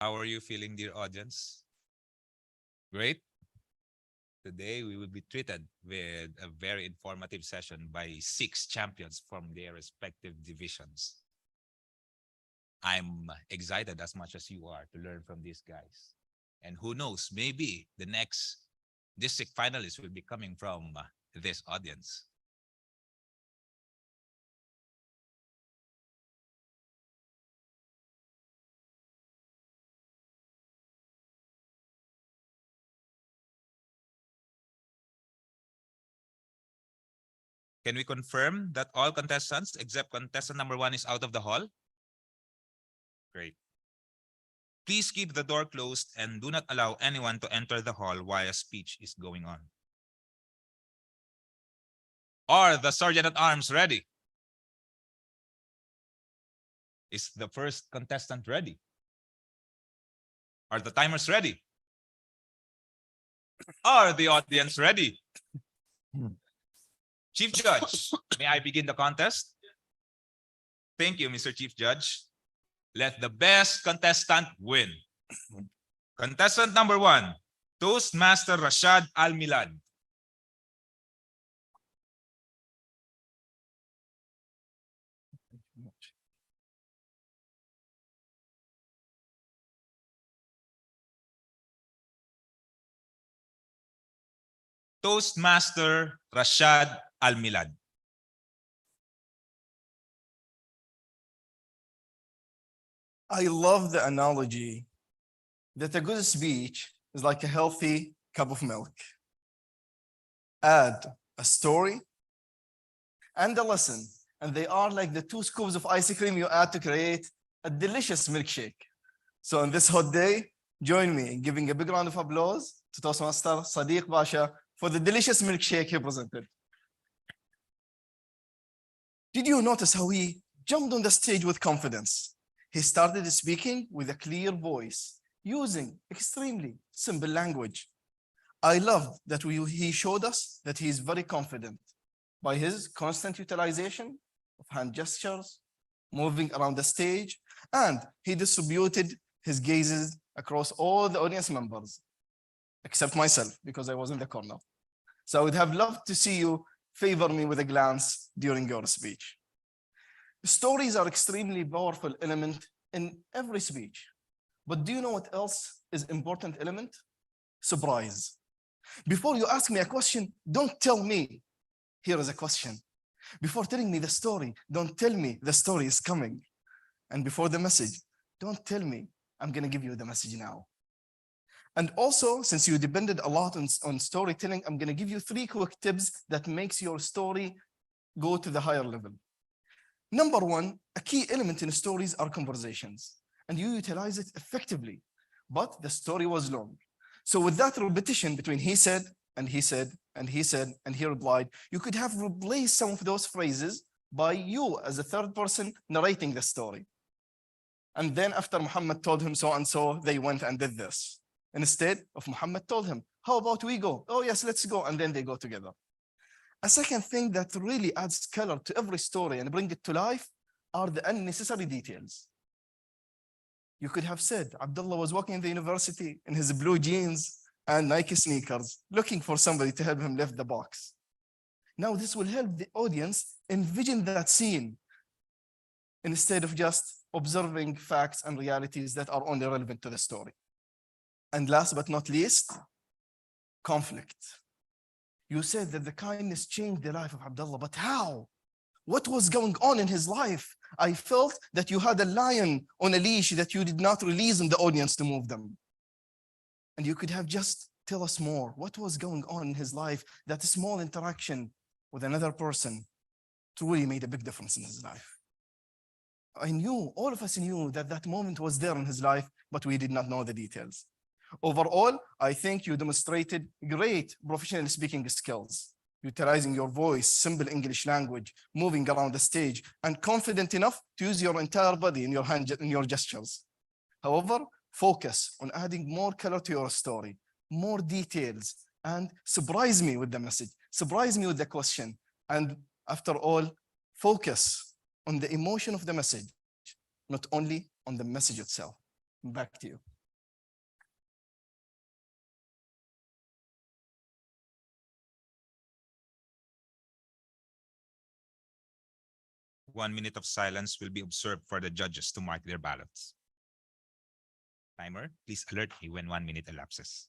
How are you feeling, dear audience? Great. Today, we will be treated with a very informative session by 6 champions from their respective divisions. I'm excited as much as you are to learn from these guys. And who knows, maybe the next district finalist will be coming from this audience. Can we confirm that all contestants except contestant number 1 is out of the hall? Great. Please keep the door closed and do not allow anyone to enter the hall while a speech is going on. Are the Sergeant at Arms ready? Is the first contestant ready? Are the timers ready? Are the audience ready? Chief Judge, may I begin the contest? Thank you, Mr. Chief Judge. Let the best contestant win. Contestant number 1, Toastmaster Rashad Al-Milad. Toastmaster Rashad Al-Milad. I love the analogy that a good speech is like a healthy cup of milk. Add a story and a lesson, and they are like the 2 scoops of ice cream you add to create a delicious milkshake. So on this hot day, join me in giving a big round of applause to Toastmaster Sadiq Basha for the delicious milkshake he presented. Did you notice how he jumped on the stage with confidence? He started speaking with a clear voice, using extremely simple language. I love that he showed us that he is very confident by his constant utilization of hand gestures, moving around the stage, and he distributed his gazes across all the audience members, except myself, because I was in the corner. So I would have loved to see you favor me with a glance during your speech. Stories are extremely powerful element in every speech. But do you know what else is important element? Surprise. Before you ask me a question, don't tell me, here is a question. Before telling me the story, don't tell me the story is coming. And before the message, don't tell me, I'm going to give you the message now. And also, since you depended a lot on storytelling, I'm going to give you 3 quick tips that makes your story go to the higher level. Number 1, a key element in stories are conversations, and you utilize it effectively, but the story was long. So with that repetition between he said, and he said, and he said, and he replied, you could have replaced some of those phrases by you as a third person narrating the story. And then after Muhammad told him so and so, they went and did this. Instead of Muhammad told him, how about we go? Oh yes, let's go. And then they go together. A second thing that really adds color to every story and bring it to life are the unnecessary details. You could have said, Abdullah was walking in the university in his blue jeans and Nike sneakers, looking for somebody to help him lift the box. Now this will help the audience envision that scene instead of just observing facts and realities that are only relevant to the story. And last but not least, conflict. You said that the kindness changed the life of Abdullah, but how? What was going on in his life? I felt that you had a lion on a leash that you did not release in the audience to move them. And you could have just tell us more. What was going on in his life? That small interaction with another person truly made a big difference in his life. I knew, all of us knew that that moment was there in his life, but we did not know the details. Overall, I think you demonstrated great professional speaking skills, utilizing your voice, simple English language, moving around the stage, and confident enough to use your entire body in your hand, in your gestures. However, focus on adding more color to your story, more details, and surprise me with the message, surprise me with the question. And after all, focus on the emotion of the message, not only on the message itself. Back to you. One minute of silence will be observed for the judges to mark their ballots. Timer, please alert me when 1 minute elapses.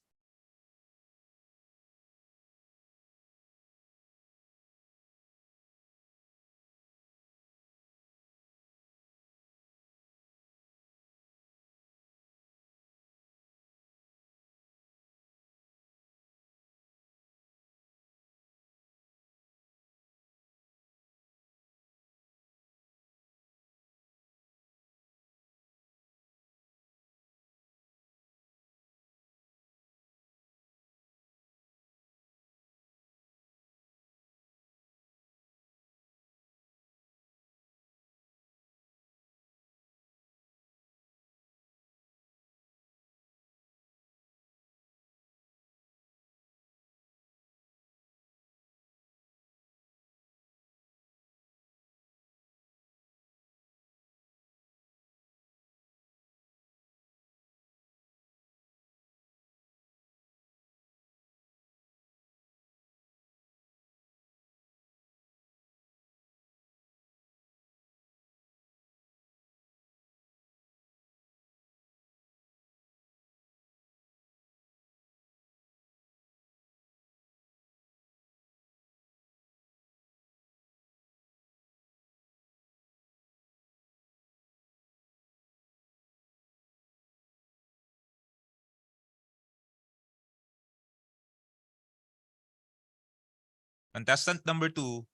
Contestant number 2,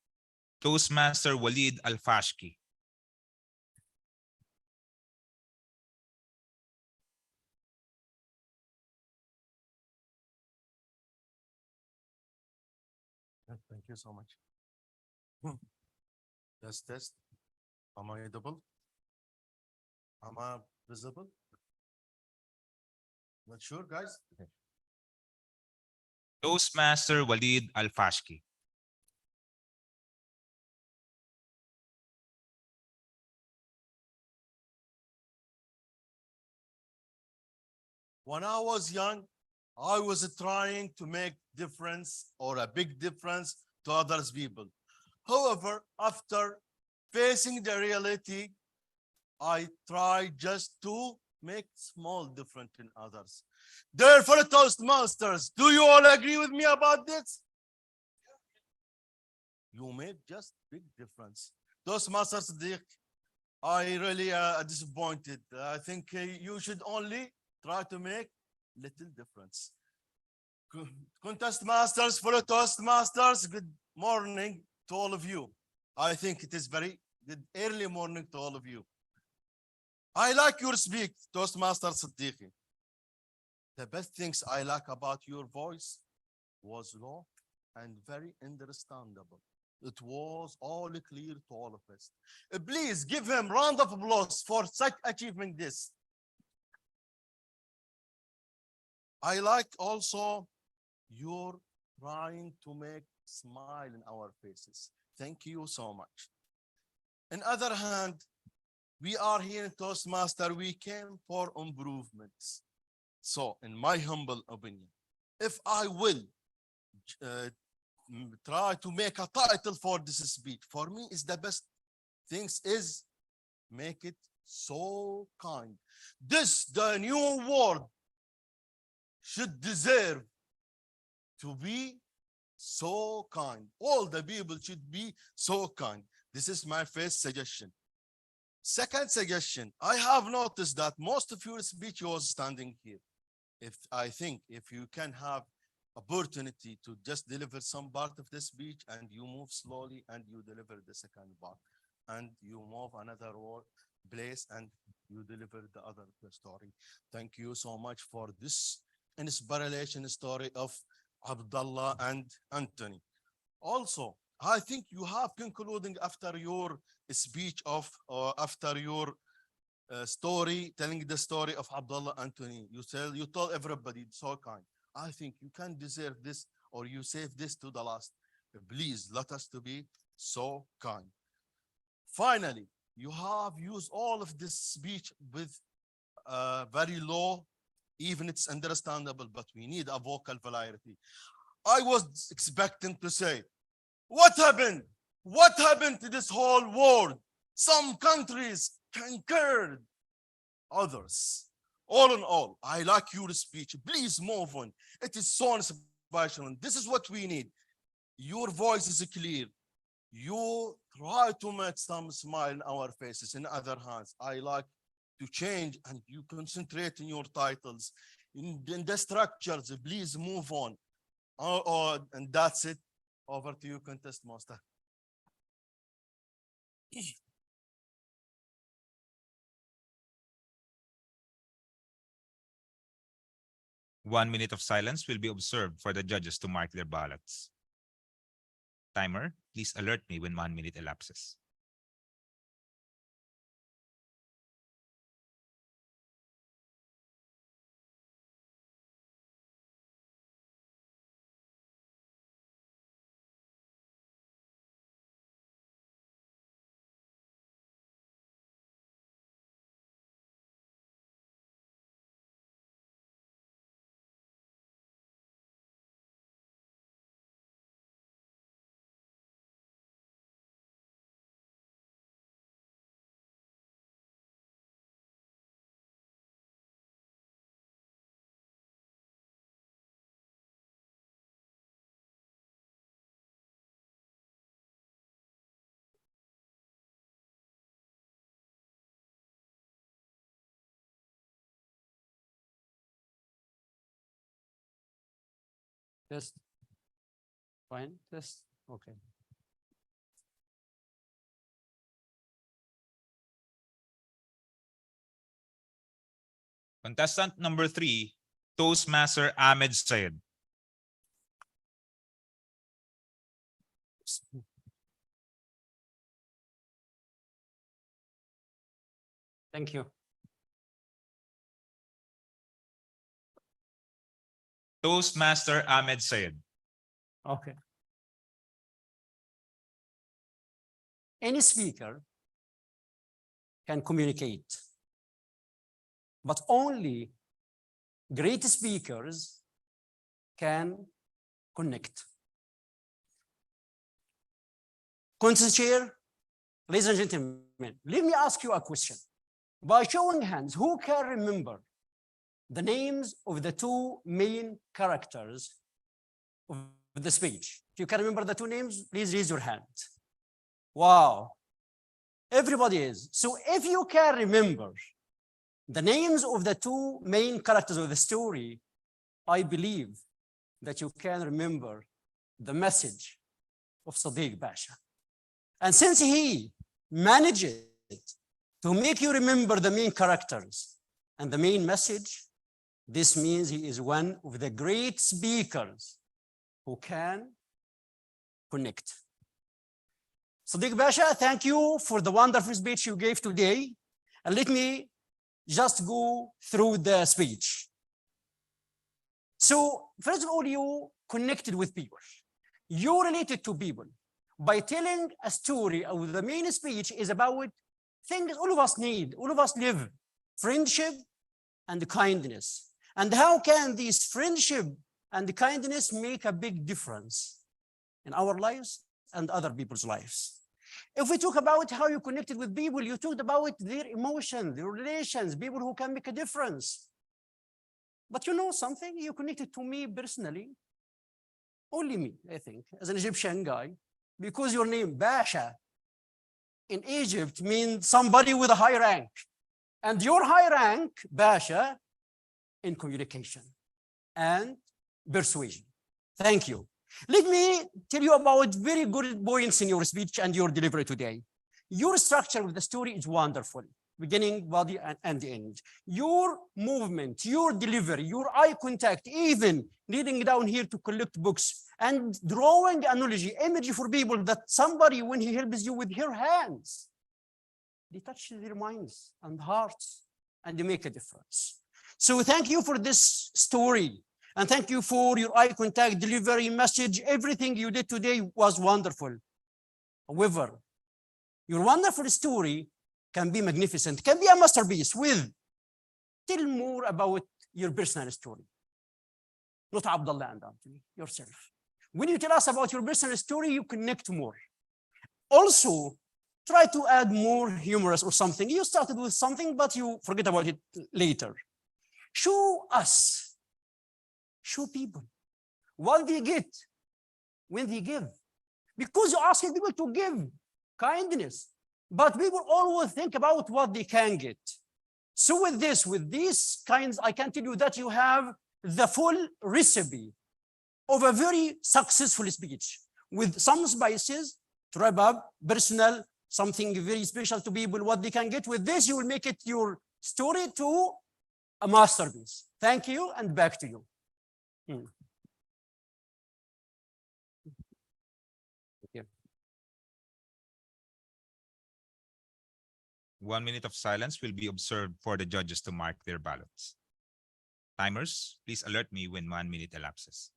Toastmaster Walid Al-Fashki. Thank you so much. Test. Am I audible? Am I visible? Not sure, guys. Toastmaster Walid Al-Fashki. When I was young, I was trying to make difference or a big difference to others people. However, after facing the reality, I try just to make small difference in others. Therefore, Toastmasters, do you all agree with me about this? You make just big difference. Toastmasters, I really disappointed. I think you should only try to make little difference. Contest masters, fellow Toastmasters, good morning to all of you. I think it is very good early morning to all of you. I like your speak, Toastmaster Siddiqui. The best things I like about your voice was low and very understandable. It was all clear to all of us. Please give him round of applause for such achieving this. I like also your trying to make smile in our faces. Thank you so much. On other hand, we are here in Toastmaster. We came for improvements. So, in my humble opinion, if I will try to make a title for this speech, for me is the best things is make it so kind. This, the new world, should deserve to be so kind. All the people should be so kind. This is my first suggestion. Second suggestion, I have noticed that most of your speech was standing here. I think if you can have opportunity to just deliver some part of the speech and you move slowly and you deliver the second part and you move another place and you deliver the other story. Thank you so much for this inspiration story of Abdullah and Anthony. Also, I think you have concluding after your speech of after your story, telling the story of Abdullah Anthony. You told everybody so kind. I think you can deserve this or you save this to the last. Please let us to be so kind. Finally, you have used all of this speech with very low. Even it's understandable, but we need a vocal variety. I was expecting to say, what happened? What happened to this whole world? Some countries conquered others. All in all, I like your speech. Please move on. It is so inspirational. This is what we need. Your voice is clear. You try to make some smile in our faces. In other hands, I like to change and you concentrate in your titles, in the structures. Please move on. And that's it. Over to you, contest master. 1 minute of silence will be observed for the judges to mark their ballots. Timer, please alert me when 1 minute elapses. Test. Fine. Test. Okay. Contestant number 3, Toastmaster Ahmed Sayed. Thank you. Toastmaster Ahmed Sayed. Okay. Any speaker can communicate, but only great speakers can connect. Contest chair, ladies and gentlemen, let me ask you a question. By showing hands, who can remember the names of the two main characters of the speech? If you can remember the two names, please raise your hand. Wow. Everybody is. So if you can remember the names of the two main characters of the story, I believe that you can remember the message of Sadiq Basha. And since he managed to make you remember the main characters and the main message, this means he is one of the great speakers who can connect. Sadiq Basha, thank you for the wonderful speech you gave today. And let me just go through the speech. So first of all, you connected with people. You related to people by telling a story. Of the main speech is about things all of us need, all of us live: friendship and kindness. And how can this friendship and kindness make a big difference in our lives and other people's lives? If we talk about how you connected with people, you talked about their emotions, their relations, people who can make a difference. But you know something? You connected to me personally, only me, I think, as an Egyptian guy, because your name, Basha, in Egypt means somebody with a high rank. And your high rank, Basha, in communication and persuasion. Thank you. Let me tell you about very good points in your speech and your delivery today. Your structure of the story is wonderful, beginning, body, and the end. Your movement, your delivery, your eye contact, even leading down here to collect books and drawing analogy, image for people that somebody, when he helps you with her hands, they touch their minds and hearts and they make a difference. So thank you for this story. And thank you for your eye contact, delivery, message. Everything you did today was wonderful. However, your wonderful story can be magnificent, can be a masterpiece with tell more about your personal story. Not Abdullah and Anthony, yourself. When you tell us about your personal story, you connect more. Also, try to add more humorous or something. You started with something, but you forget about it later. Show us, show people what they get when they give. Because you're asking people to give kindness, but people always think about what they can get. So with these kinds, I can tell you that you have the full recipe of a very successful speech with some spices to wrap up, personal, something very special to people, what they can get. With this, you will make it your story to a masterpiece. Thank you, and back to you. Thank you. 1 minute of silence will be observed for the judges to mark their ballots. Timers, please alert me when 1 minute elapses.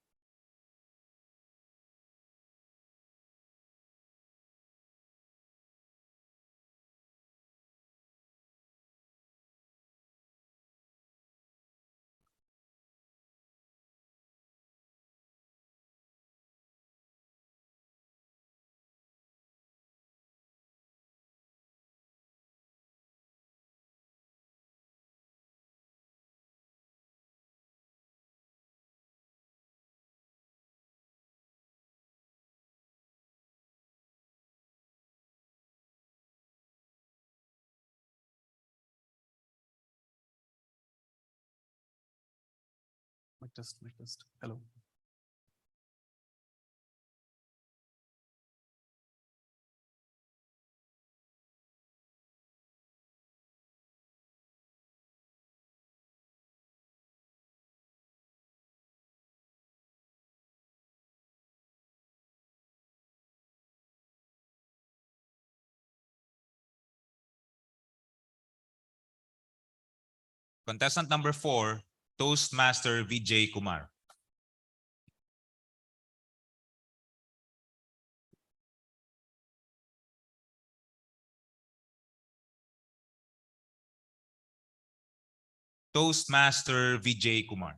Mic test, mic test. Hello. Contestant number 4, Toastmaster Vijay Kumar. Toastmaster Vijay Kumar.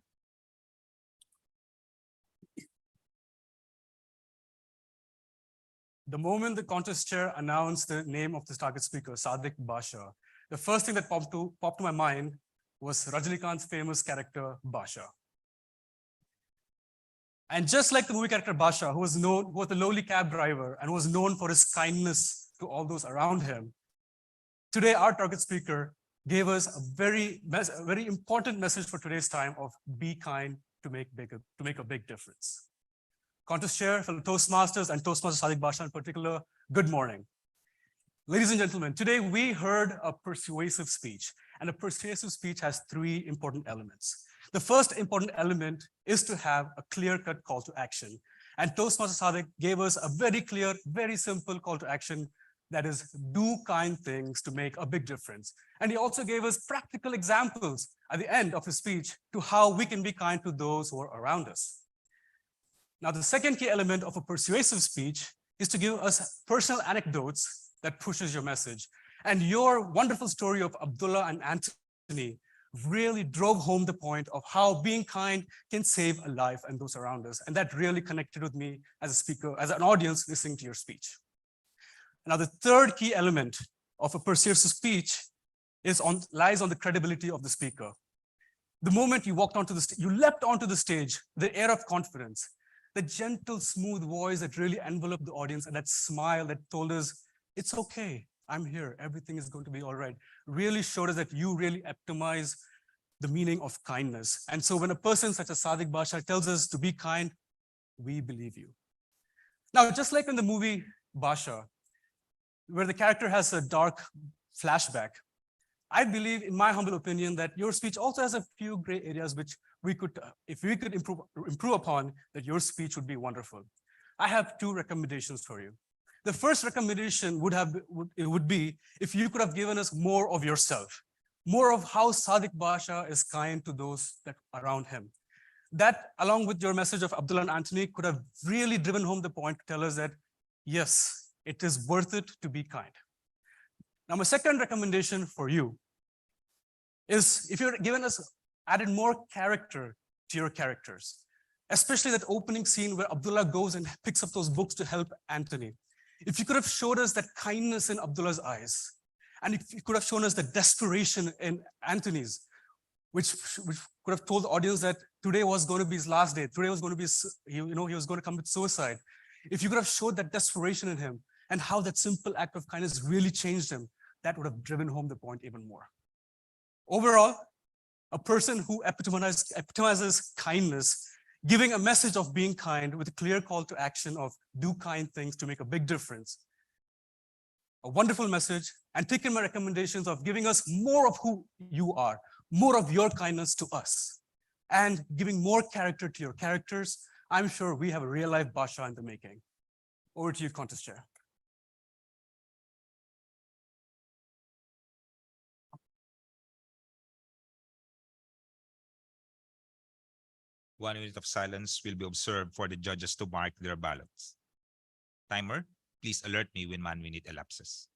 The moment the contest chair announced the name of the target speaker, SATAC Basha, the first thing that popped to my mind was Rajinikanth's famous character, Basha. And just like the movie character Basha, who was a lowly cab driver and was known for his kindness to all those around him, today our target speaker gave us a very important message for today's time of be kind to make a big difference. Contest chair, fellow Toastmasters, and Toastmaster SATAC Basha in particular, good morning. Ladies and gentlemen, today we heard a persuasive speech, and a persuasive speech has 3 important elements. The first important element is to have a clear-cut call to action. And Toastmaster SATAC gave us a very clear, very simple call to action, that is, do kind things to make a big difference. And he also gave us practical examples at the end of his speech to how we can be kind to those who are around us. Now, the second key element of a persuasive speech is to give us personal anecdotes that pushes your message. And your wonderful story of Abdullah and Anthony really drove home the point of how being kind can save a life and those around us. And that really connected with me as a speaker, as an audience listening to your speech. Now, the third key element of a persuasive speech lies on the credibility of the speaker. The moment you walked onto you leapt onto the stage, the air of confidence, the gentle, smooth voice that really enveloped the audience, and that smile that told us, it's okay, I'm here, everything is going to be all right, really showed us that you really epitomize the meaning of kindness. And so when a person such as SATAC Basha tells us to be kind, we believe you. Now, just like in the movie Basha, where the character has a dark flashback, I believe, in my humble opinion, that your speech also has a few gray areas which we could, if we could improve upon, that your speech would be wonderful. I have 2 recommendations for you. The first recommendation would be if you could have given us more of yourself, more of how SATAC Basha is kind to those that around him. That, along with your message of Abdullah and Anthony, could have really driven home the point to tell us that, yes, it is worth it to be kind. Now, my second recommendation for you is if you're given us added more character to your characters, especially that opening scene where Abdullah goes and picks up those books to help Anthony. If you could have showed us that kindness in Abdullah's eyes, and if you could have shown us the desperation in Anthony's, which could have told the audience that today was going to be his last day, today was going to be, he was going to commit suicide. If you could have showed that desperation in him and how that simple act of kindness really changed him, that would have driven home the point even more. Overall, a person who epitomizes kindness, giving a message of being kind with a clear call to action of do kind things to make a big difference. A wonderful message, and taking my recommendations of giving us more of who you are, more of your kindness to us, and giving more character to your characters. I'm sure we have a real life Basha in the making. Over to you, contest chair. One minute of silence will be observed for the judges to mark their ballots. Timer, please alert me when 1 minute elapses.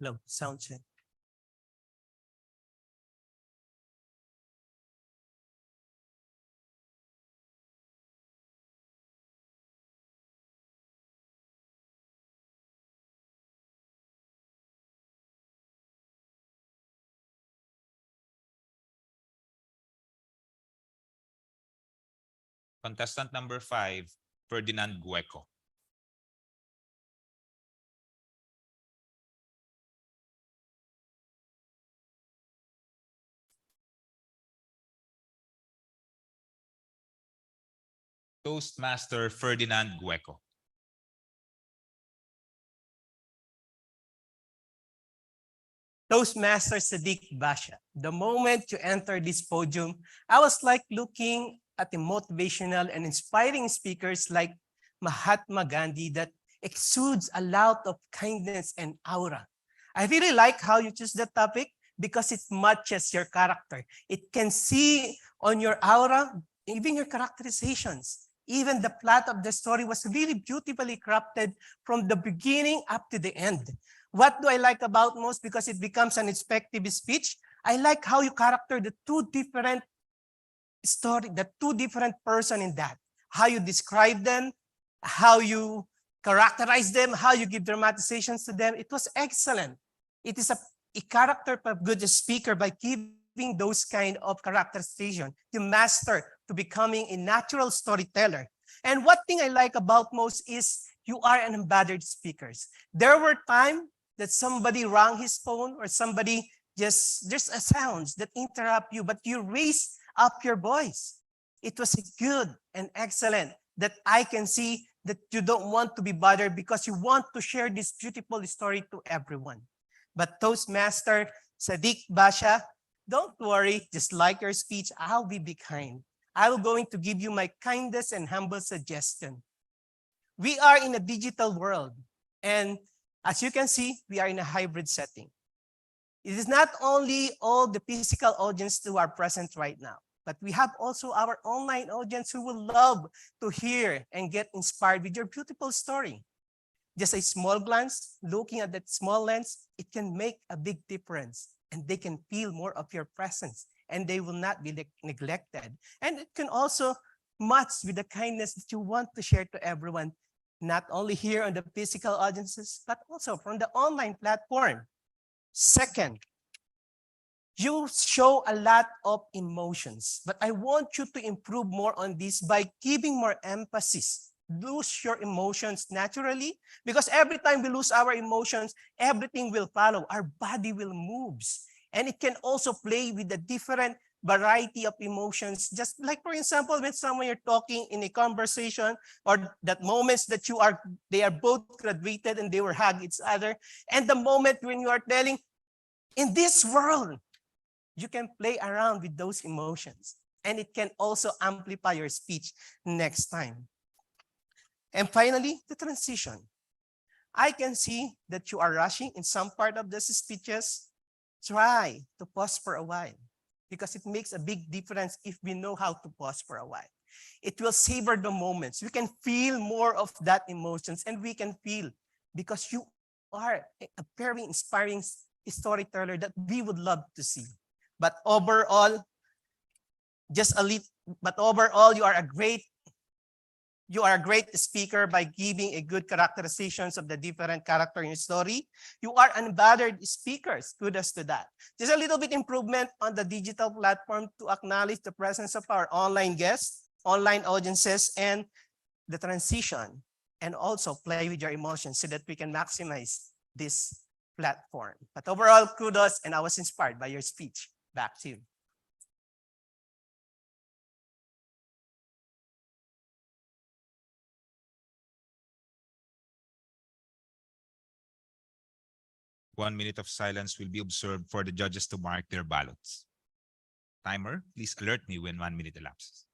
Hello, sound check. Contestant number 5, Ferdinand Gueco. Toastmaster Ferdinand Gueco. Toastmaster Sadiq Basha. The moment you enter this podium, I was like looking at the motivational and inspiring speakers like Mahatma Gandhi that exudes a lot of kindness and aura. I really like how you choose the topic because it matches your character. It can see on your aura, even your characterizations. Even the plot of the story was really beautifully crafted from the beginning up to the end. What do I like about most? Because it becomes an effective speech. I like how you character the two different story, the two different person in that. How you describe them, how you characterize them, how you give dramatizations to them. It was excellent. It is a character of good speaker by giving those kind of characterization. You master to becoming a natural storyteller. And what thing I like about most is you are an embodied speaker. There were times that somebody rang his phone or somebody just, there's a sounds that interrupt you, but you raise up your voice. It was good and excellent that I can see that you don't want to be bothered because you want to share this beautiful story to everyone. But Toastmaster Sadiq Basha, don't worry, just like your speech, I'll be kind. I'm going to give you my kindest and humble suggestion. We are in a digital world, and as you can see, we are in a hybrid setting. It is not only all the physical audience who are present right now, but we have also our online audience who will love to hear and get inspired with your beautiful story. Just a small glance, looking at that small lens, it can make a big difference, and they can feel more of your presence, and they will not be neglected. And it can also match with the kindness that you want to share to everyone, not only here on the physical audiences, but also from the online platform. Second, You show a lot of emotions, but I want you to improve more on this by giving more emphasis. Lose your emotions naturally, because every time we lose our emotions, everything will follow. Our body will move. And it can also play with the different variety of emotions. Just like, for example, when someone you're talking in a conversation, or that moments that they are both graduated and they were hug each other. And the moment when you are telling, in this world, you can play around with those emotions, and it can also amplify your speech next time. And finally, the transition. I can see that you are rushing in some part of the speeches. Try to pause for a while, because it makes a big difference if we know how to pause for a while. It will savor the moments. We can feel more of that emotions, and we can feel, because you are a very inspiring storyteller that we would love to see. But overall, you are a great speaker by giving a good characterizations of the different character in your story. You are unbothered speakers. Kudos to that. Just a little bit improvement on the digital platform to acknowledge the presence of our online guests, online audiences, and the transition, and also play with your emotions so that we can maximize this platform. But overall, kudos, and I was inspired by your speech. Back to you. One minute of silence will be observed for the judges to mark their ballots. Timer, please alert me when 1 minute elapses.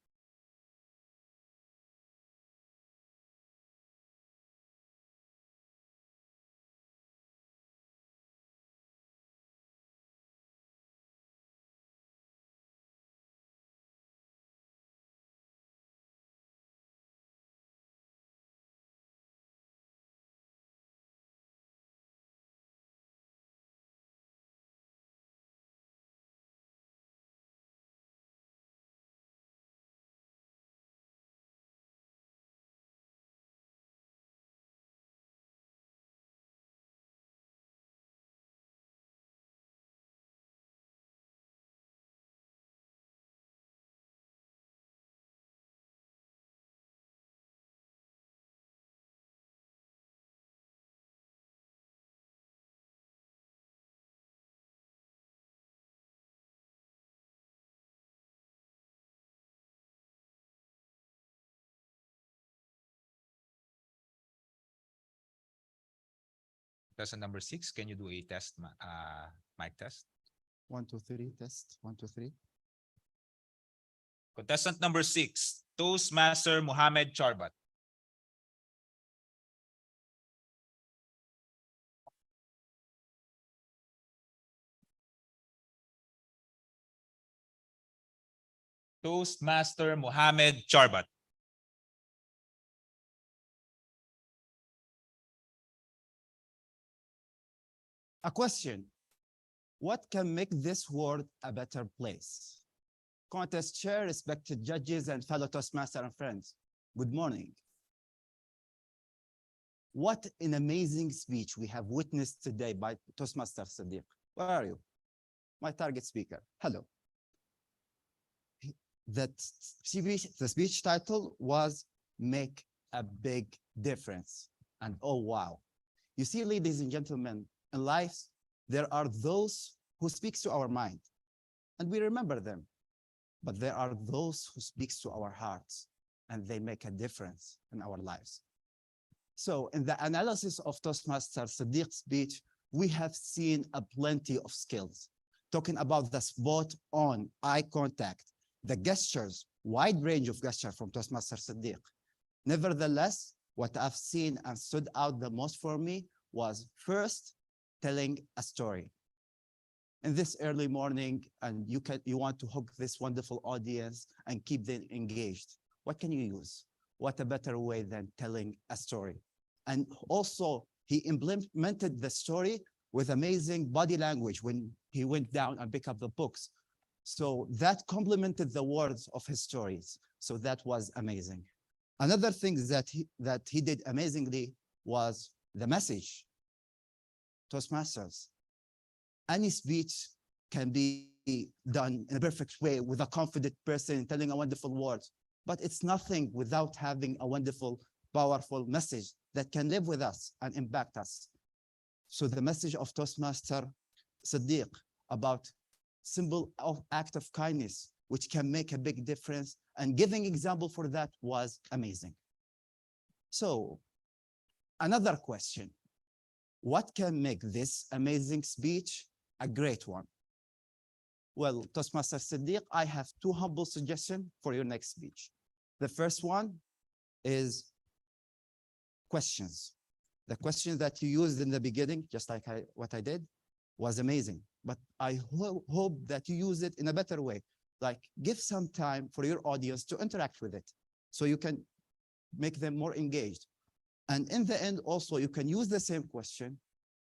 Contestant number 6, can you do a test, mic test? 1, 2, 3, test. 1, 2, 3. Contestant number 6, Toastmaster Mohammed Charbat. Toastmaster Mohammed Charbat. A question. What can make this world a better place? Contest chair, respected judges, and fellow Toastmaster and friends, good morning. What an amazing speech we have witnessed today by Toastmaster Sadiq. Where are you? My target speaker. Hello. The speech title was Make a Big Difference. And oh, wow. You see, ladies and gentlemen, in life, there are those who speaks to our mind, and we remember them. But there are those who speaks to our hearts, and they make a difference in our lives. So in the analysis of Toastmaster Sadiq's speech, we have seen a plenty of skills, talking about the spot on eye contact, the gestures, wide range of gestures from Toastmaster Sadiq. Nevertheless, what I've seen and stood out the most for me was first telling a story. In this early morning, and you want to hook this wonderful audience and keep them engaged. What can you use? What a better way than telling a story? And also, he implemented the story with amazing body language when he went down and picked up the books. So that complemented the words of his stories. So that was amazing. Another thing that he did amazingly was the message. Toastmasters, any speech can be done in a perfect way with a confident person telling a wonderful word, but it's nothing without having a wonderful, powerful message that can live with us and impact us. So the message of Toastmaster Siddiq about simple act of kindness, which can make a big difference, and giving example for that was amazing. So another question, what can make this amazing speech a great one? Well, Toastmaster Siddiq, I have two humble suggestions for your next speech. The first one is questions. The questions that you used in the beginning, just like what I did, was amazing. But I hope that you use it in a better way. Like, give some time for your audience to interact with it so you can make them more engaged. And in the end, also, you can use the same question.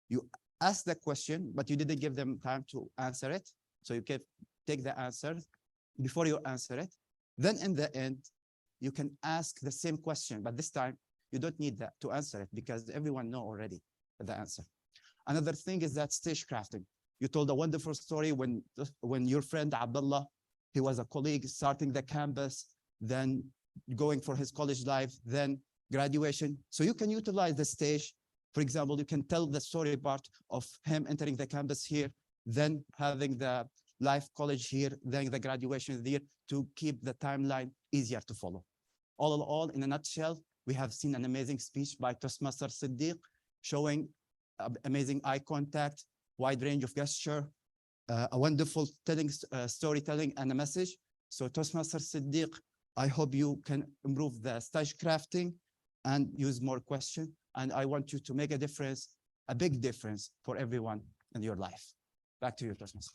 You ask the question, but you didn't give them time to answer it. So you can take the answer before you answer it. Then in the end, you can ask the same question, but this time you don't need that to answer it because everyone knows already the answer. Another thing is that stage crafting. You told a wonderful story when your friend Abdullah, he was a colleague starting the campus, then going for his college life, then graduation. So you can utilize the stage. For example, you can tell the story part of him entering the campus here, then having the life college here, then the graduation here, to keep the timeline easier to follow. All in all, in a nutshell, we have seen an amazing speech by Toastmaster Siddiq, showing amazing eye contact, wide range of gesture, a wonderful storytelling and a message. So Toastmaster Siddiq, I hope you can improve the stage crafting and use more questions. And I want you to make a difference, a big difference for everyone in your life. Back to you, Toastmaster.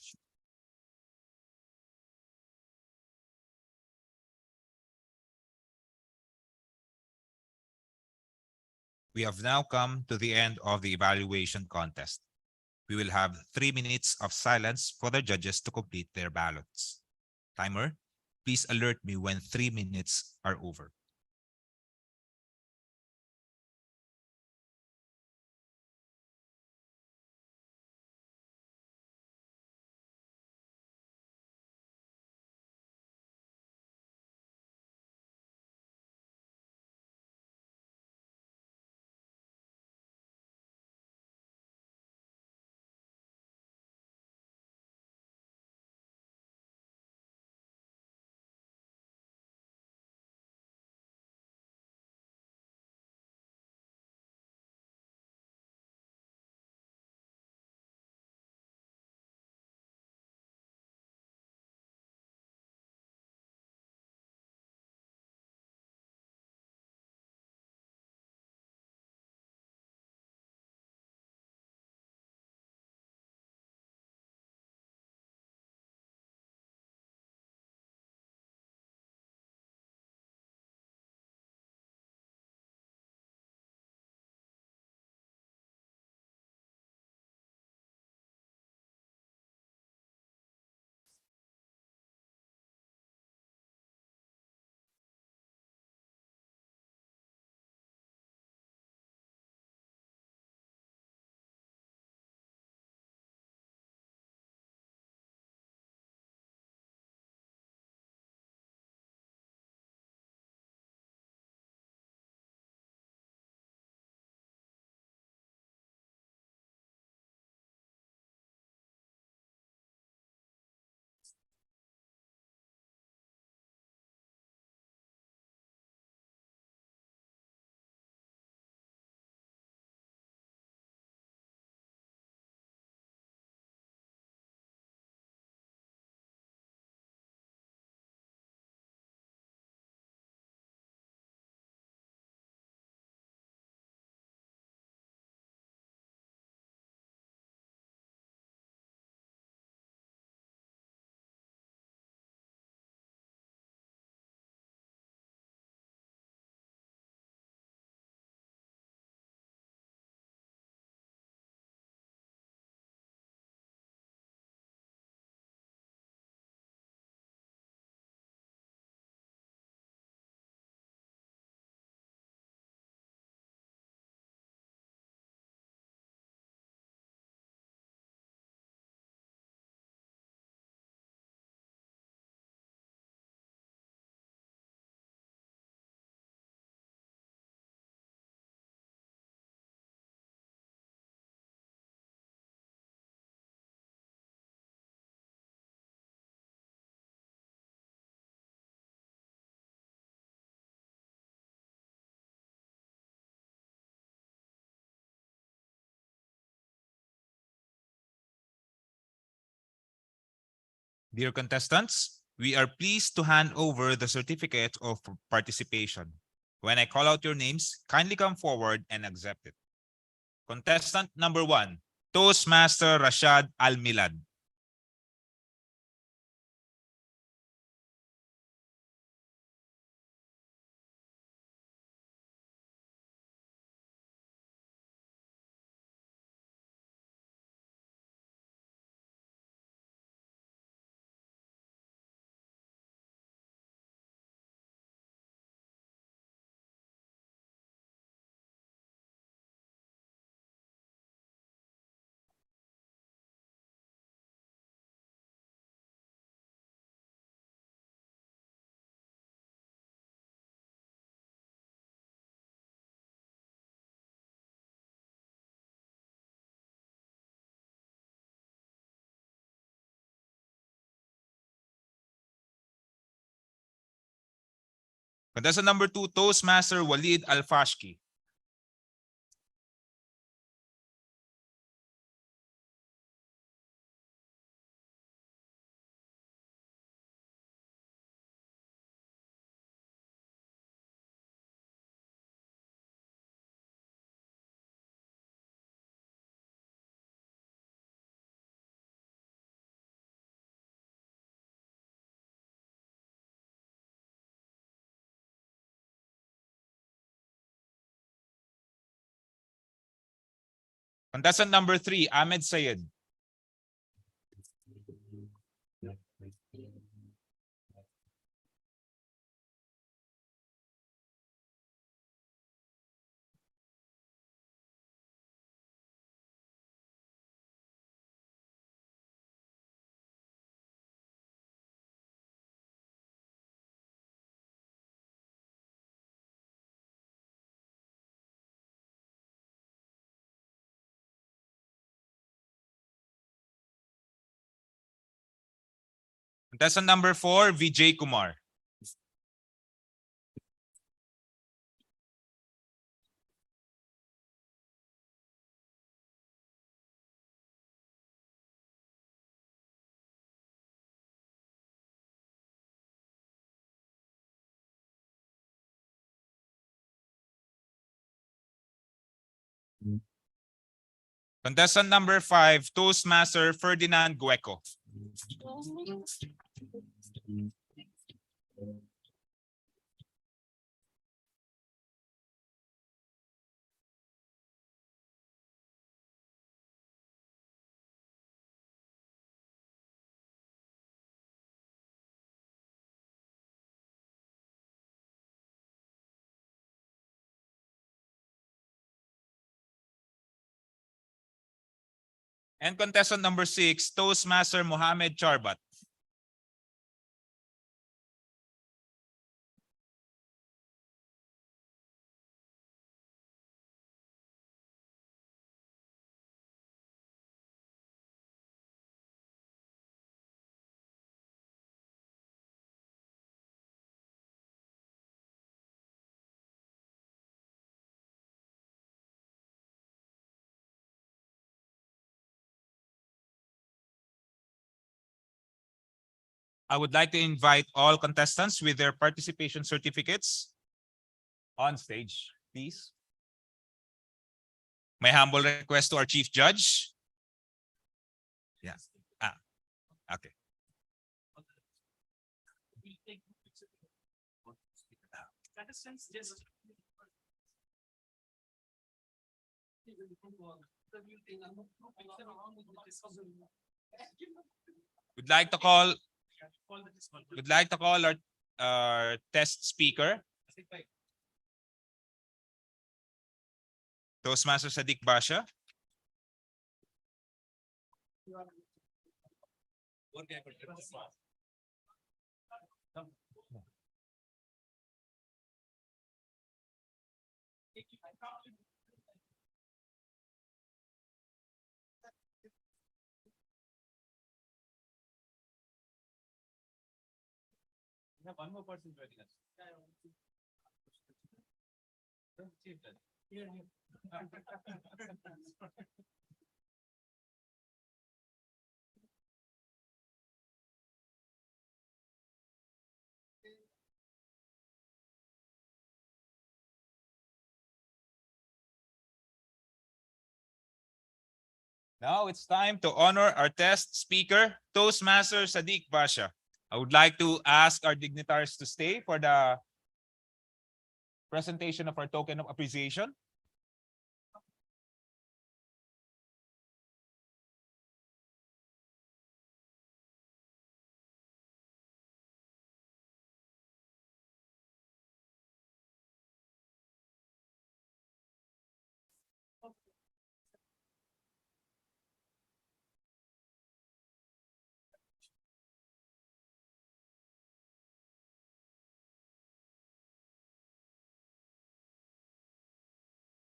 We have now come to the end of the evaluation contest. We will have 3 minutes of silence for the judges to complete their ballots. Timer, please alert me when 3 minutes are over. Dear contestants, we are pleased to hand over the certificate of participation. When I call out your names, kindly come forward and accept it. Contestant number 1, Toastmaster Rashad Almilad. Contestant number 2, Toastmaster Walid Alfashki. Contestant number 3, Ahmed Sayed. Contestant number 4, Vijay Kumar. Contestant number 5, Toastmaster Ferdinand Gueco. And contestant number 6, Toastmaster Mohammed Charbat. I would like to invite all contestants with their participation certificates on stage, please. My humble request to our Chief Judge. Yeah. Okay. We'd like to call our test speaker, Toastmaster Sadiq Basha. One more person joining us. Now it's time to honor our test speaker, Toastmaster Sadiq Basha. I would like to ask our dignitaries to stay for the presentation of our token of appreciation.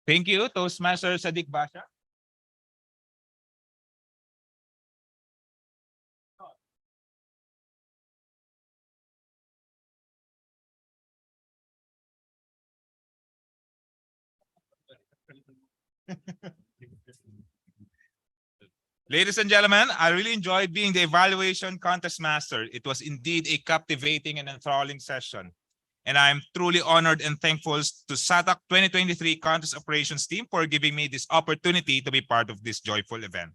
Thank you, Toastmaster Sadiq Basha. Ladies and gentlemen, I really enjoyed being the evaluation contest master. It was indeed a captivating and enthralling session. And I'm truly honored and thankful to SATAC 2023 contest operations team for giving me this opportunity to be part of this joyful event.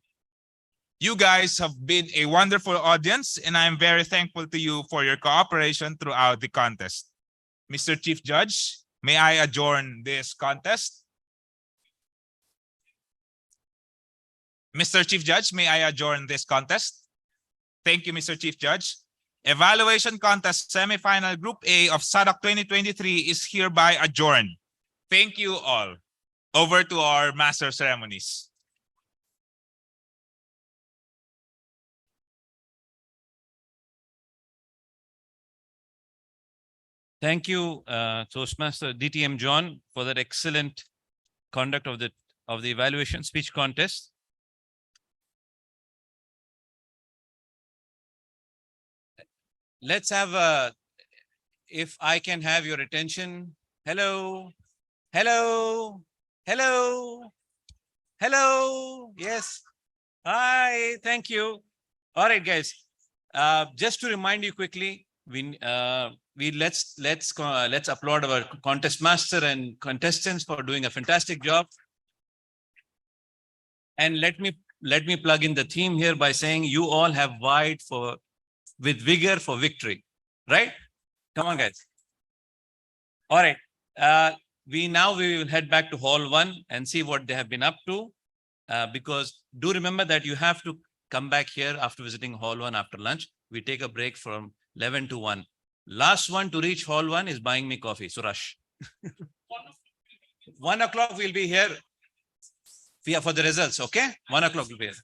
You guys have been a wonderful audience, and I'm very thankful to you for your cooperation throughout the contest. Mr. Chief Judge, may I adjourn this contest? Mr. Chief Judge, may I adjourn this contest? Thank you, Mr. Chief Judge. Evaluation Contest Semifinal Group A of SATAC 2023 is hereby adjourned. Thank you all. Over to our master ceremonies. Thank you, Toastmaster DTM John, for that excellent conduct of the evaluation speech contest. Let's have if I can have your attention. Hello, hello, hello, hello. Yes. Hi, thank you. All right, guys. Just to remind you quickly, let's applaud our contest master and contestants for doing a fantastic job. And let me plug in the theme here by saying you all have vied with vigor for victory, right? Come on, guys. All right. We will head back to Hall 1 and see what they have been up to. Because do remember that you have to come back here after visiting Hall 1 after lunch. We take a break from 11 to 1. Last one to reach Hall 1 is buying me coffee. So rush. 1 o'clock we'll be here for the results. Okay. 1 o'clock we'll be here.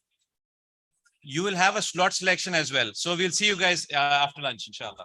You will have a slot selection as well. So we'll see you guys after lunch, inshallah.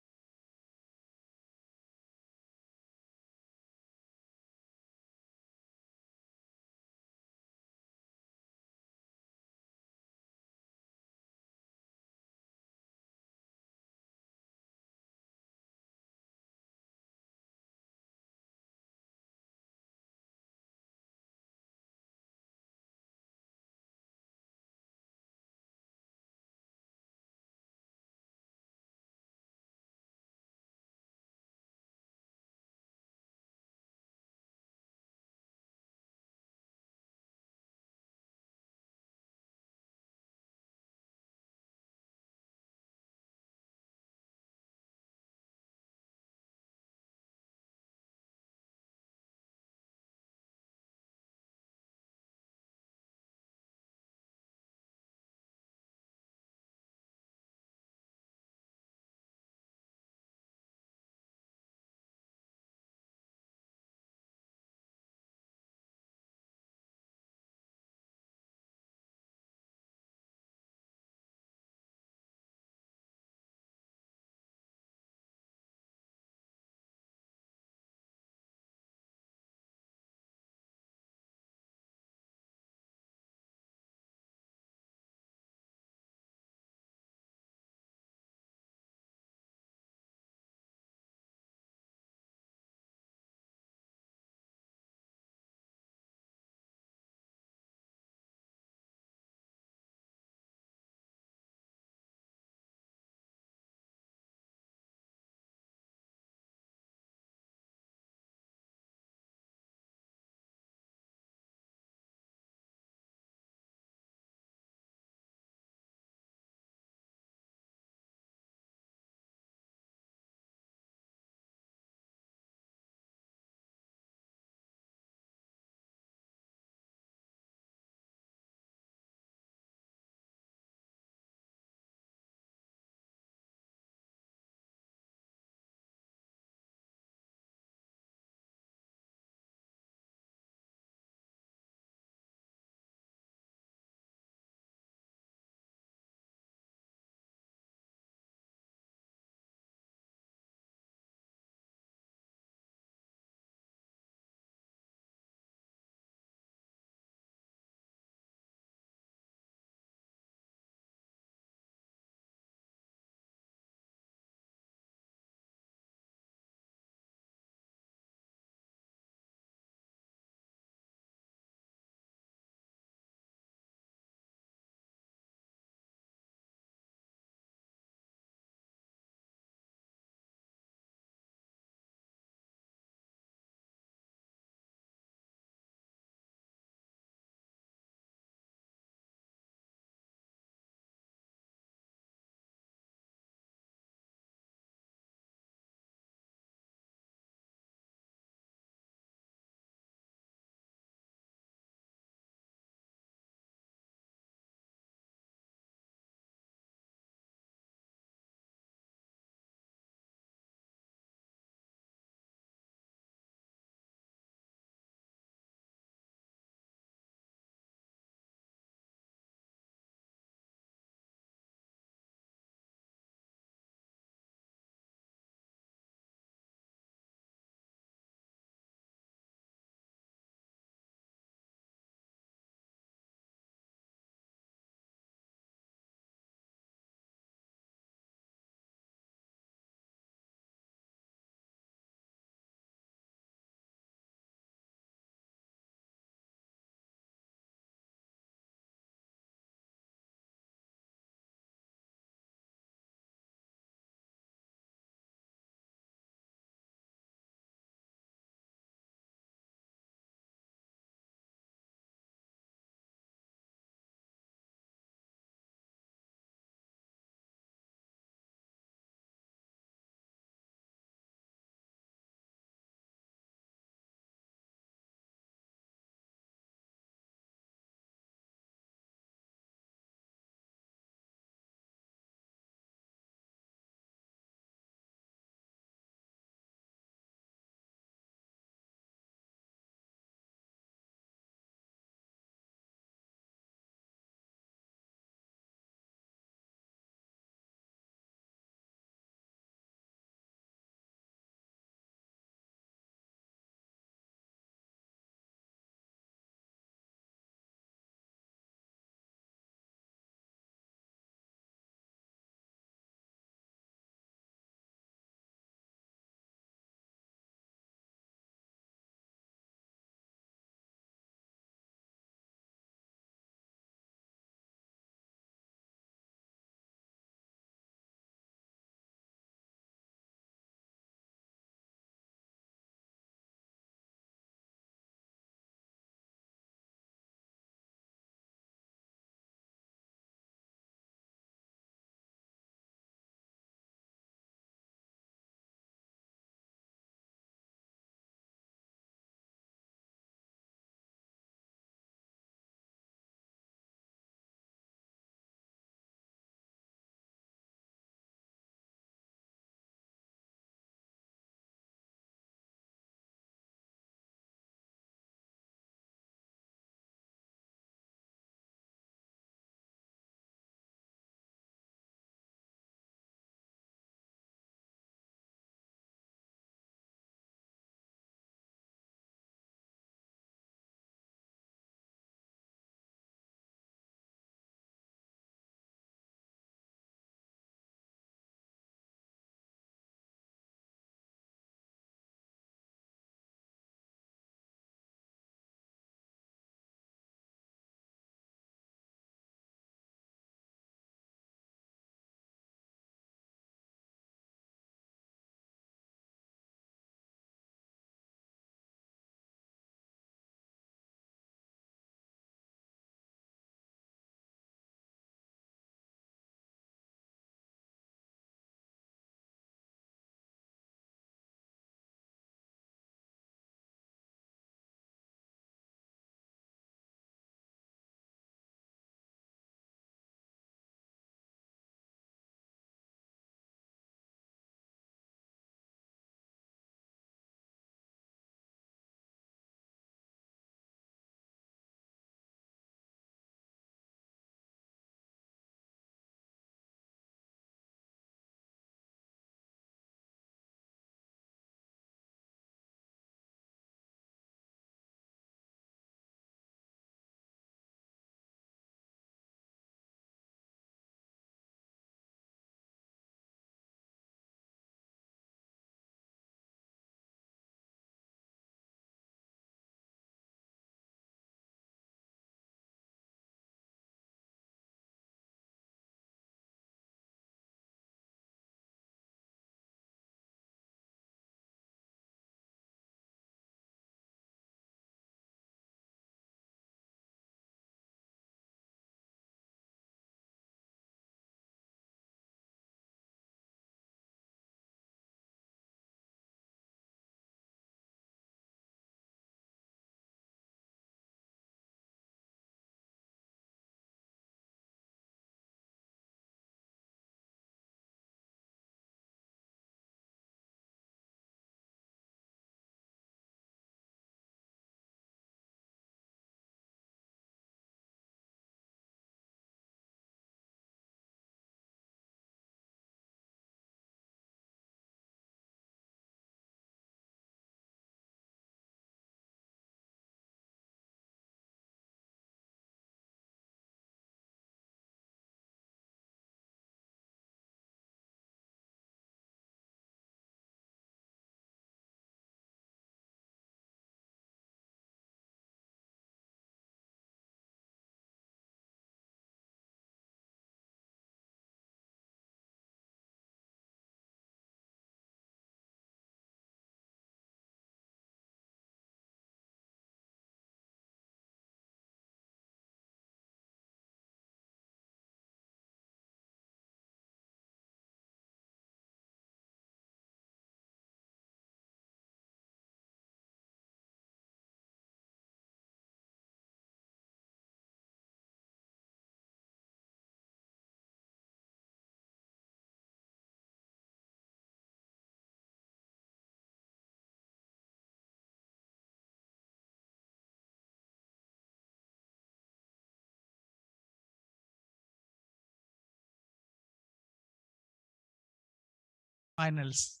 finals.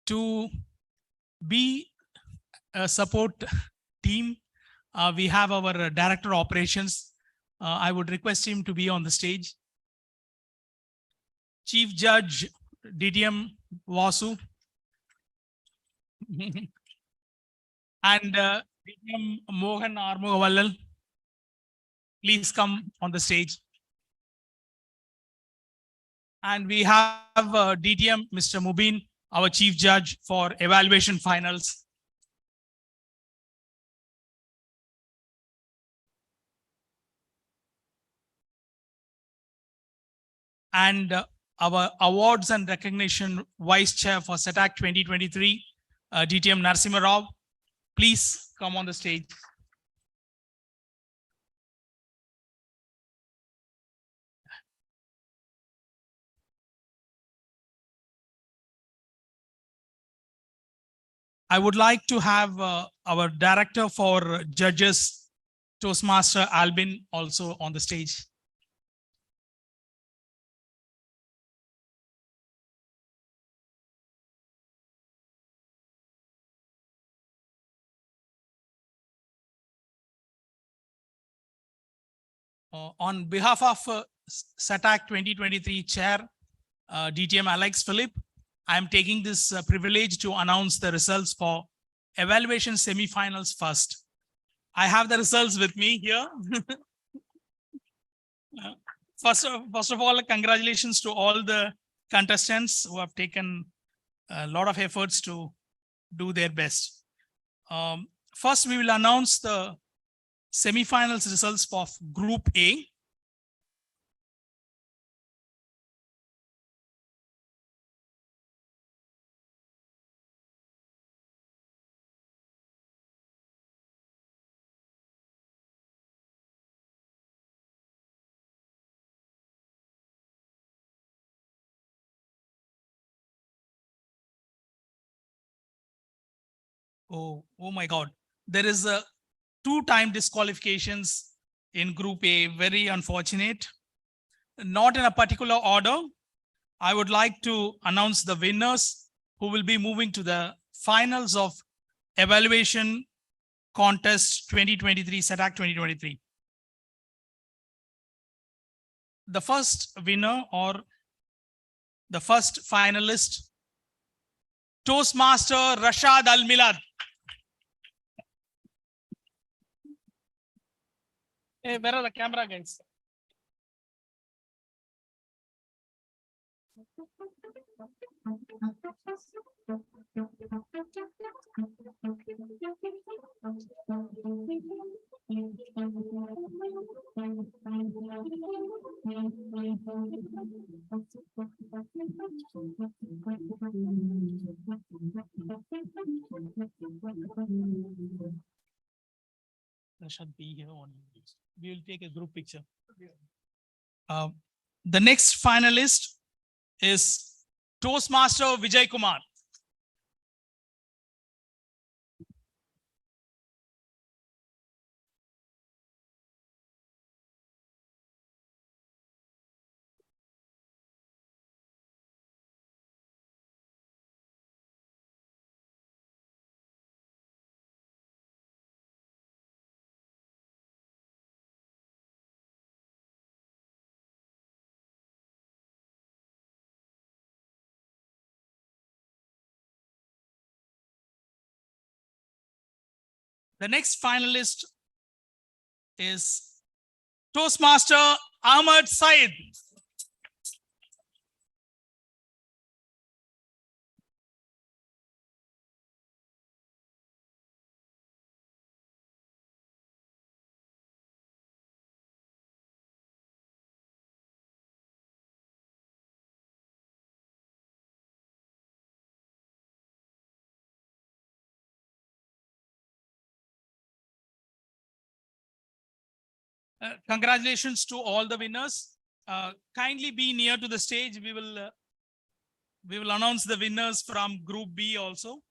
To be a support team, we have our director operations. I would request him to be on the stage. Chief Judge DTM Vasu and DTM Mohan Armugavallal, please come on the stage. And we have DTM Mr. Mubin, our Chief Judge for evaluation finals. And our awards and recognition Vice Chair for SATAC 2023, DTM Narasimha Rao, please come on the stage. I would like to have our Director for Judges, Toastmaster Albin, also on the stage. On behalf of SATAC 2023 Chair, DTM Alex Philip, I am taking this privilege to announce the results for evaluation semifinals first. I have the results with me here. First of all, congratulations to all the contestants who have taken a lot of efforts to do their best. First, we will announce the semifinals results for Group A. Oh my God. There is a 2-time disqualifications in Group A. Very unfortunate. Not in a particular order. I would like to announce the winners who will be moving to the finals of evaluation contest 2023, SATAC 2023. The first winner or the first finalist, Toastmaster Rashad Al-Milad. Hey, where are the camera guys? Rashad, be here only. We will take a group picture. The next finalist is Toastmaster Vijay Kumar. The next finalist is Toastmaster Ahmad Said. Congratulations to all the winners. Kindly be near to the stage. We will announce the winners from Group B also.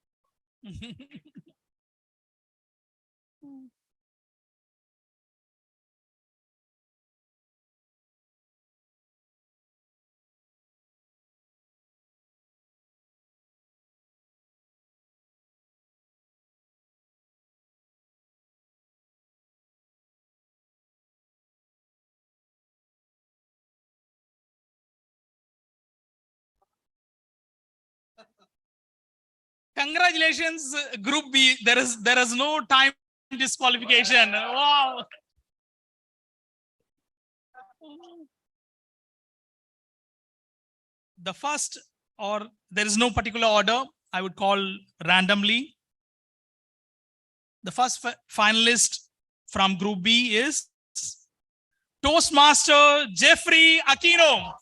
Congratulations, Group B. There is no time disqualification. Wow. The first, or there is no particular order, I would call randomly. The first finalist from Group B is Toastmaster Jeffrey Aquino.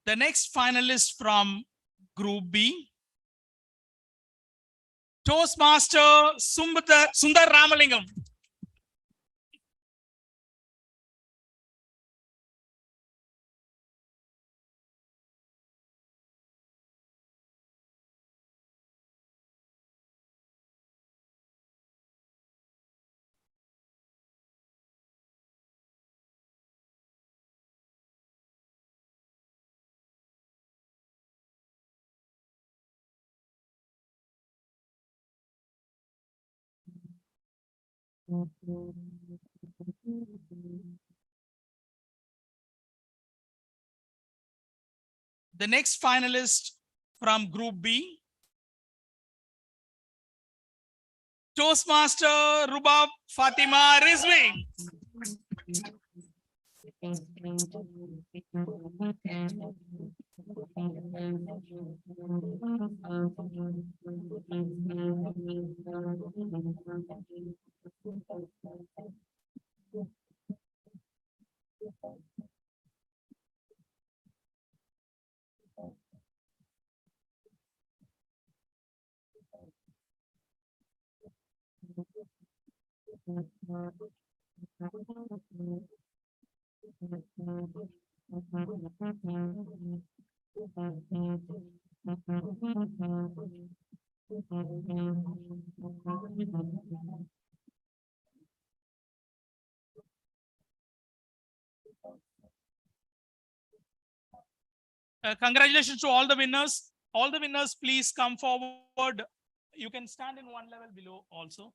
The next finalist from Group B, Toastmaster Sundar Ramalingam. The next finalist from Group B, Toastmaster Rubab Fatima Rizvi. Congratulations to all the winners. All the winners, please come forward. You can stand in one level below also.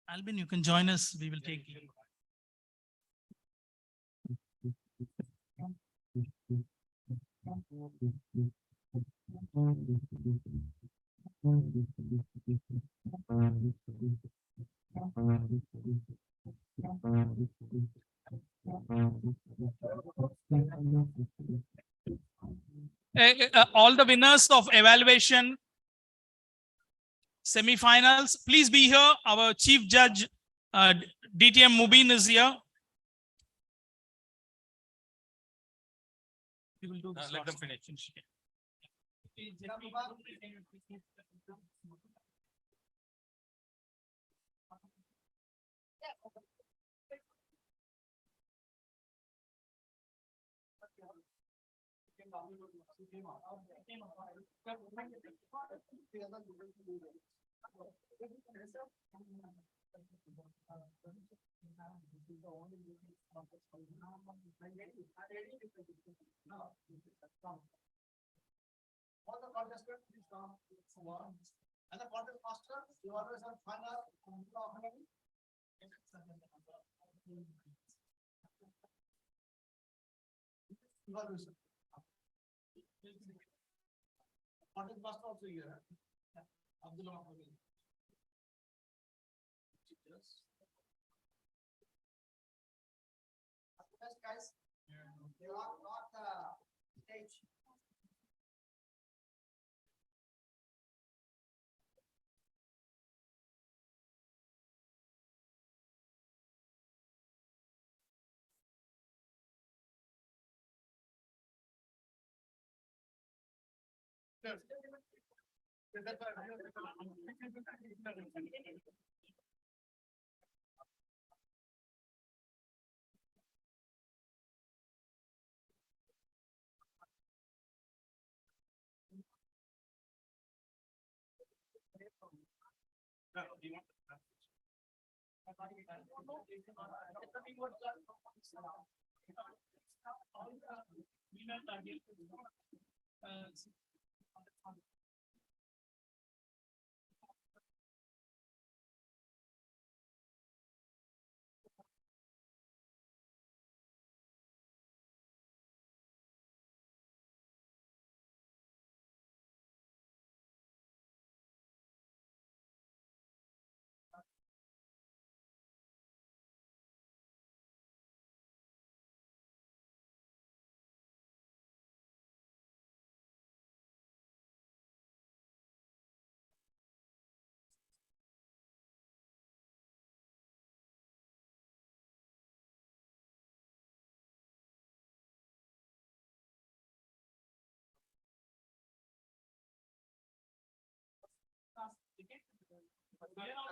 Albin, you can join us. We will take you. All the winners of evaluation semi-finals, please be here. Our Chief Judge, DTM Mubin, is here. We will do let them finish. All the contestants, please come. And the contest master, you always have fun. Contest master also here. Abdullah.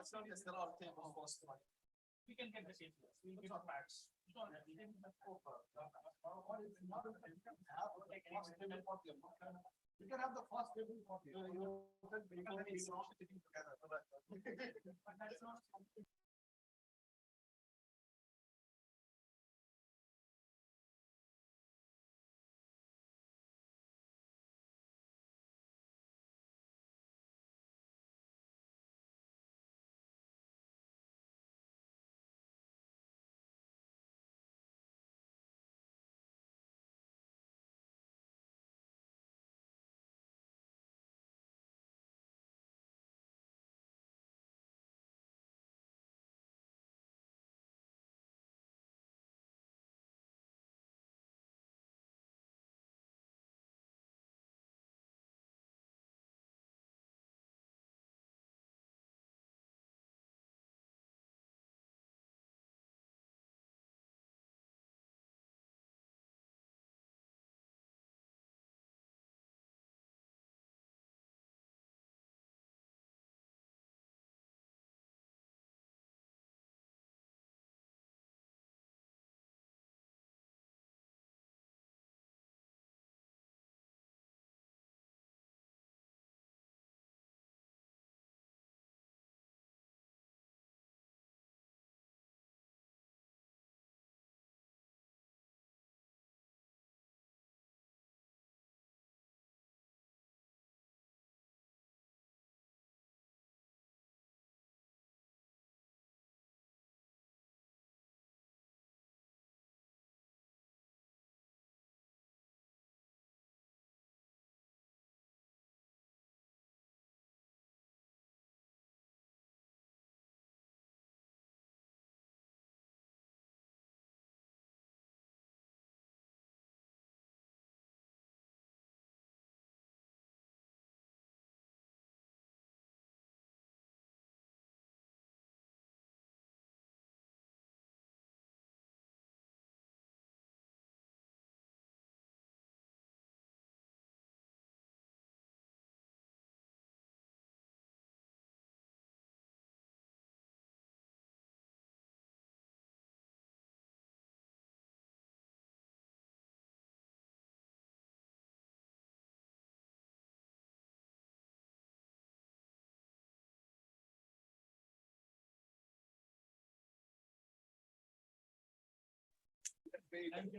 As long as there are tables for us. We can get the tables. We can get bags. You can have the first table for you.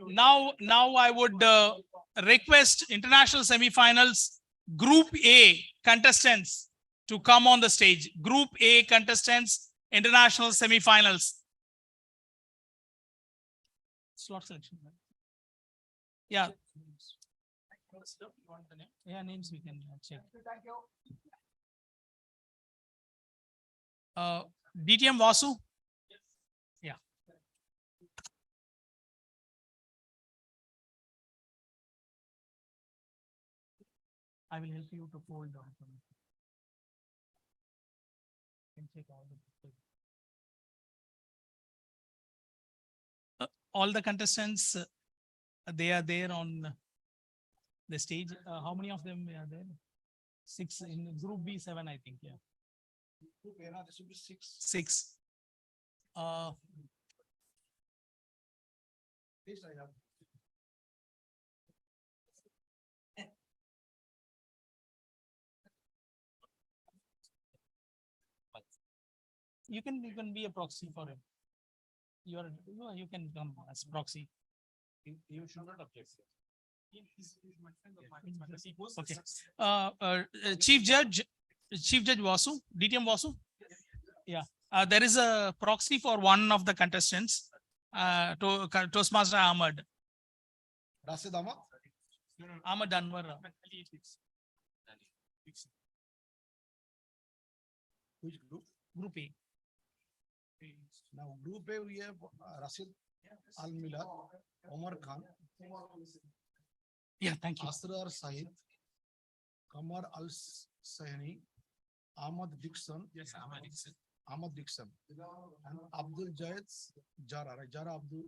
Now I would request international semifinals Group A contestants to come on the stage. Group A contestants, international semifinals. Slot selection. Yeah. Yeah, names we can check. DTM Vasu. Yeah. I will help you to fold down. Can check all the. All the contestants, they are there on the stage. How many of them are there? 6 in group B, 7, I think, yeah. There should be 6. 6. This I have. You can be a proxy for him. You can come as proxy. You should not object. Okay. Chief Judge Vasu, DTM Vasu. Yeah. There is a proxy for one of the contestants, Toastmaster Ahmad. Rashid Ahmad? Ahmad Anwar. Which group? Group A. Now, group A, we have Rashid Al Milad, Omar Khan, Yeah, thank you. Asrar Said, Kamar Al Sahni, Ahmad Dixon. Yes, Ahmad Dixon. And Abdul Jayed Jara, right? Jara Abdul.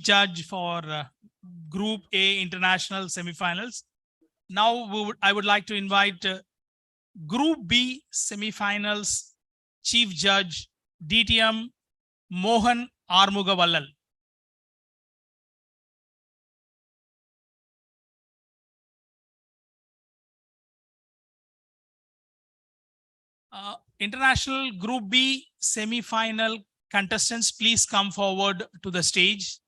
judge for Group A International Semifinals. Now I would like to invite Group B Semifinals Chief Judge DTM Mohan Armugavallal. International Group B semi-final contestants, please come forward to the stage.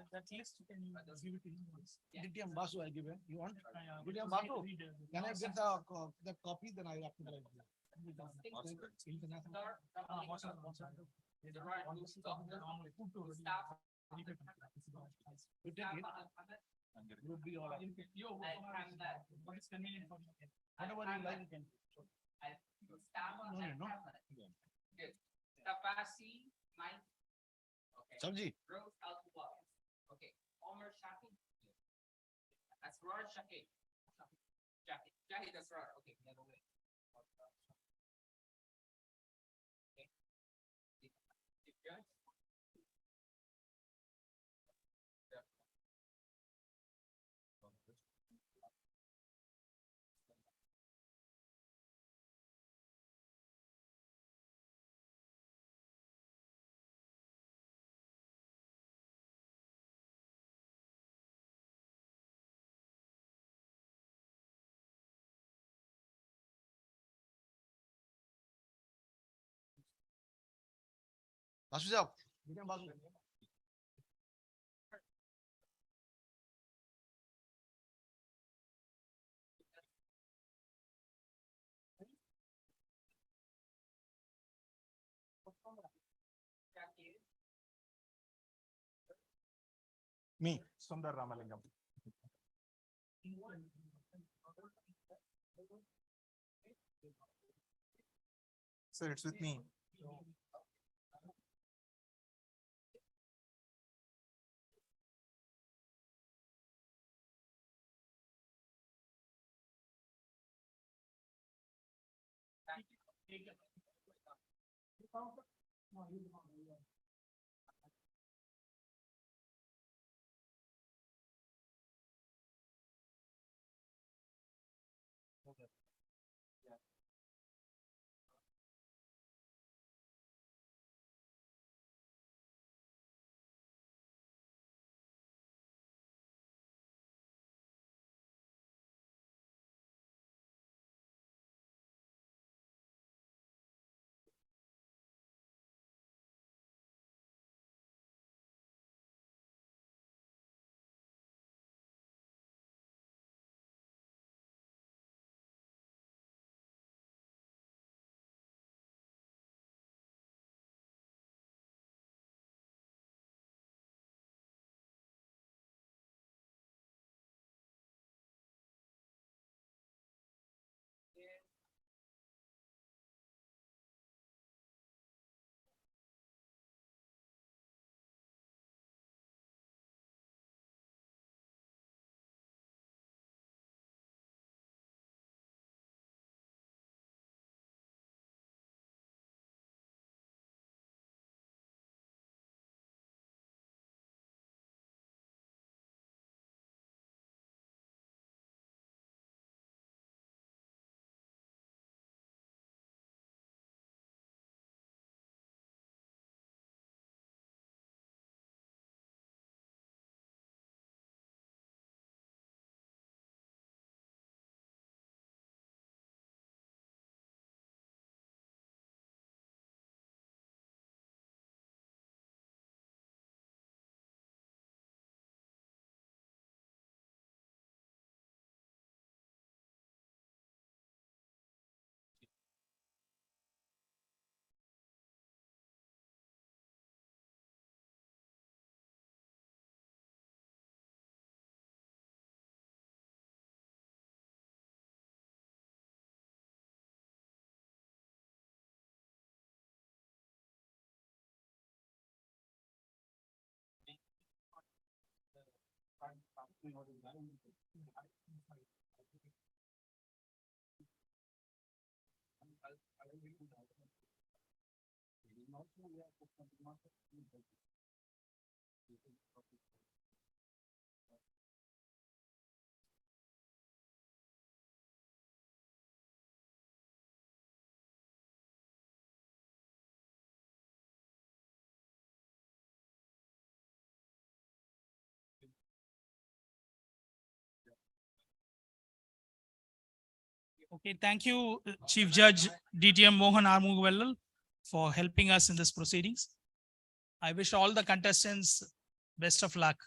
That list you can give it to him. DTM Basu, I give him. You want? DTM Basu, can I get the copy? Then I have to like. You take it. Group B all. What is convenient for you? Whatever you like, you can. No. Sabji. Okay. Omar Shaki. Asrar Shaki. Jahid Asrar. Okay. The other way. Okay. Chief Judge. Basu jao. DTM Basu. Me, Sundar Ramalingam. Sir, it's with me. Okay, thank you, Chief Judge DTM Mohan Armugwellal, for helping us in this proceedings. I wish all the contestants best of luck.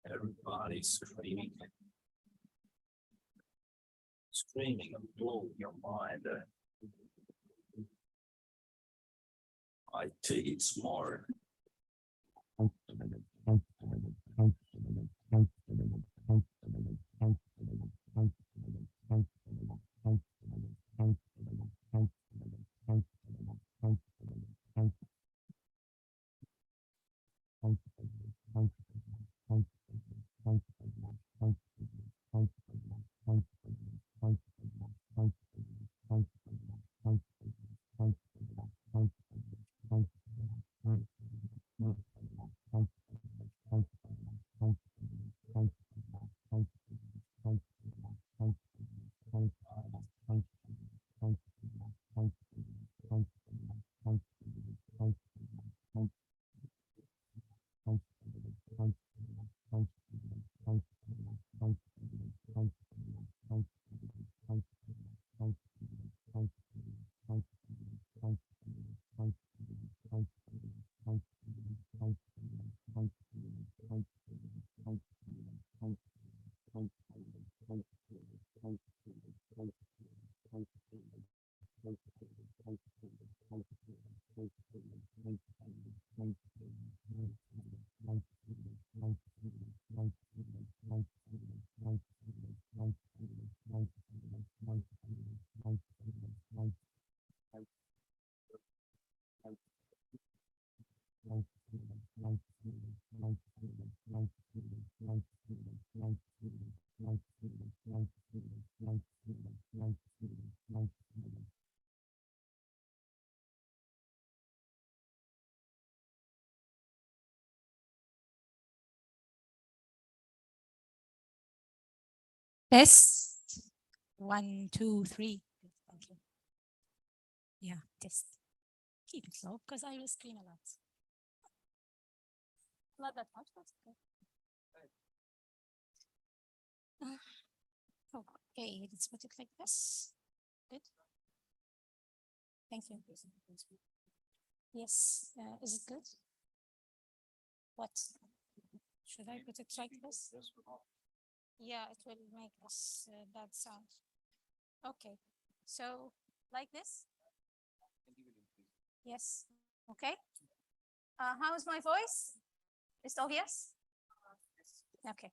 Everybody's screaming. Screaming and blow your mind. I think it's more. Test. 1, 2, 3. Thank you. Yeah, test. Keep it low because I will scream a lot. Not that much, but okay. Okay, let's put it like this. Good. Thank you. Yes, is it good? What? Should I put it like this? Yeah, it will make this bad sound. Okay, so like this? Yes, okay. How's my voice? Is it obvious? Okay.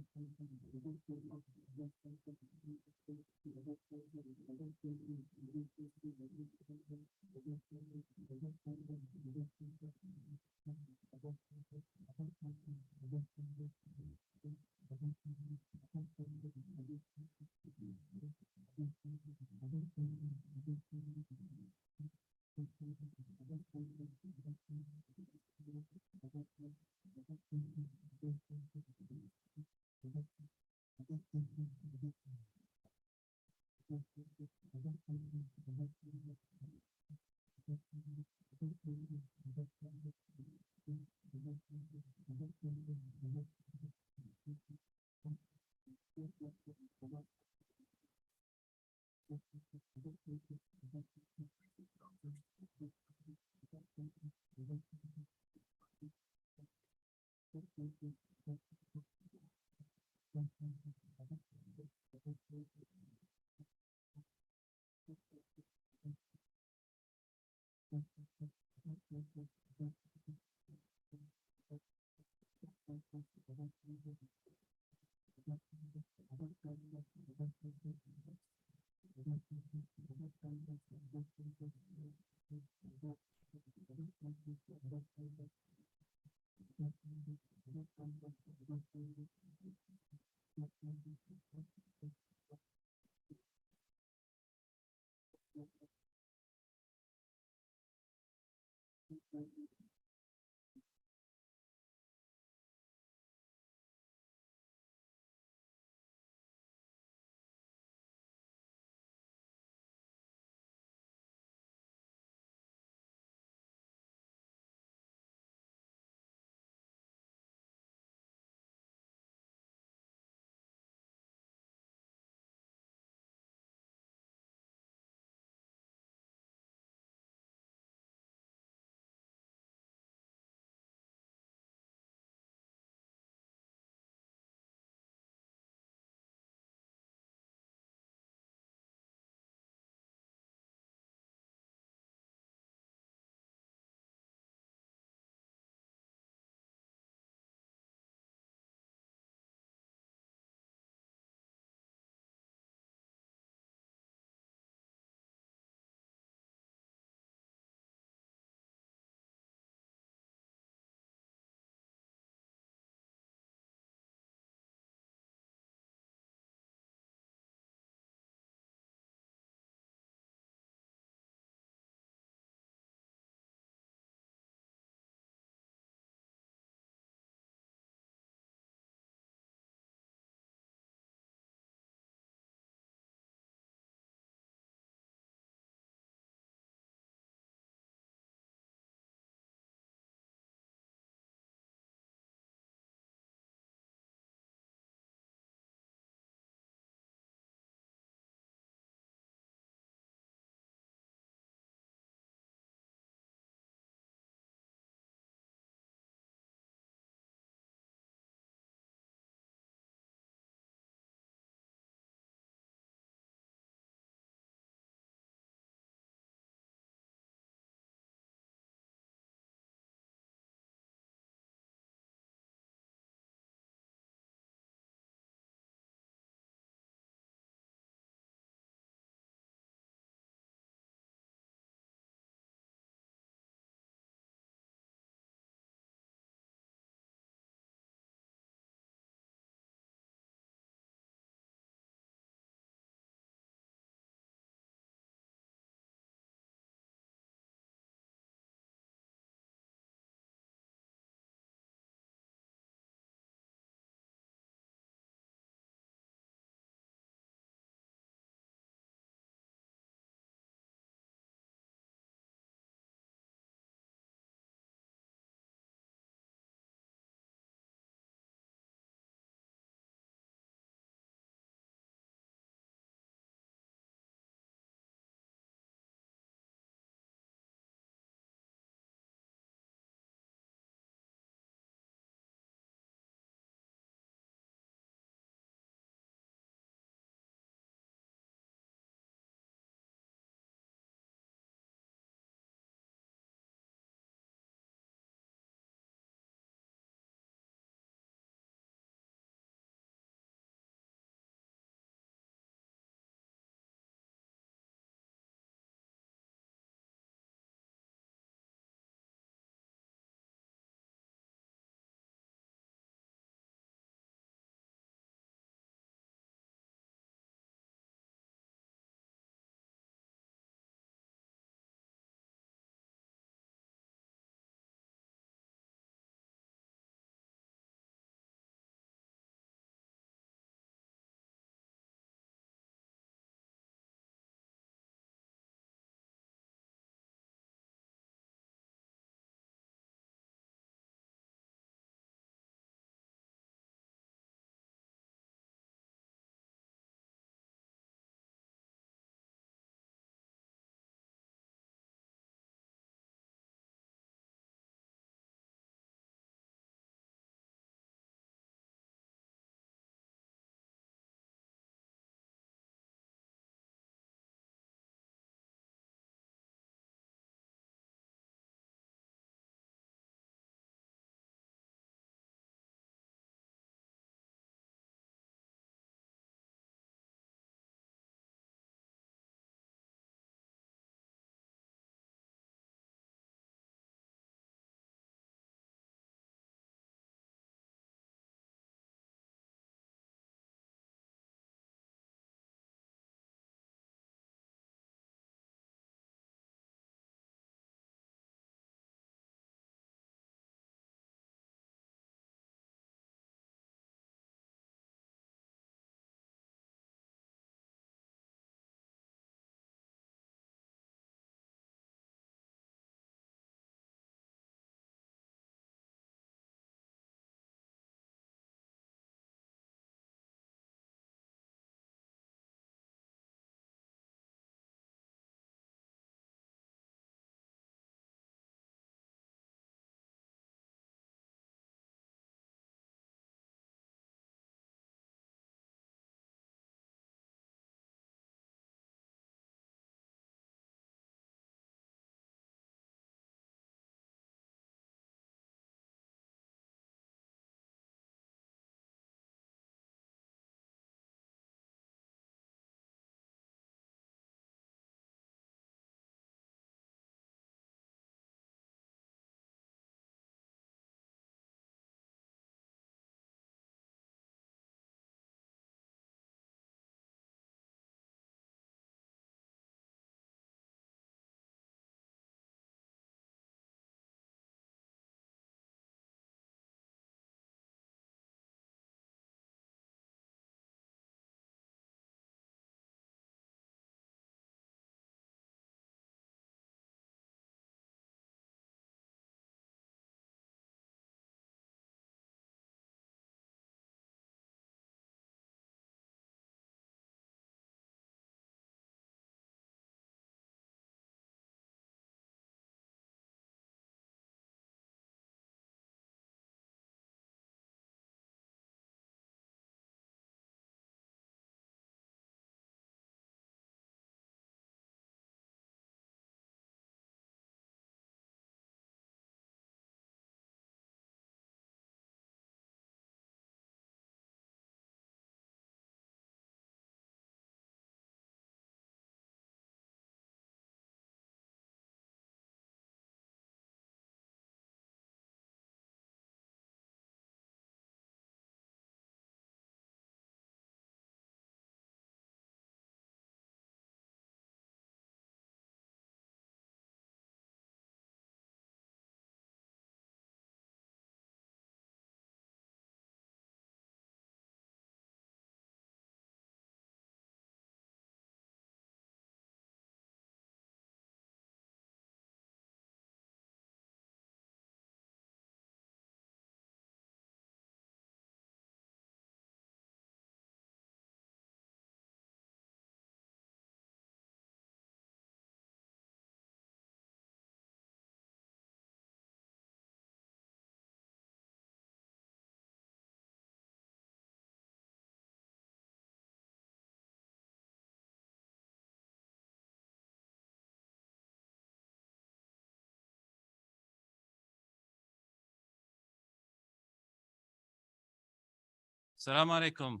Assalamu alaikum.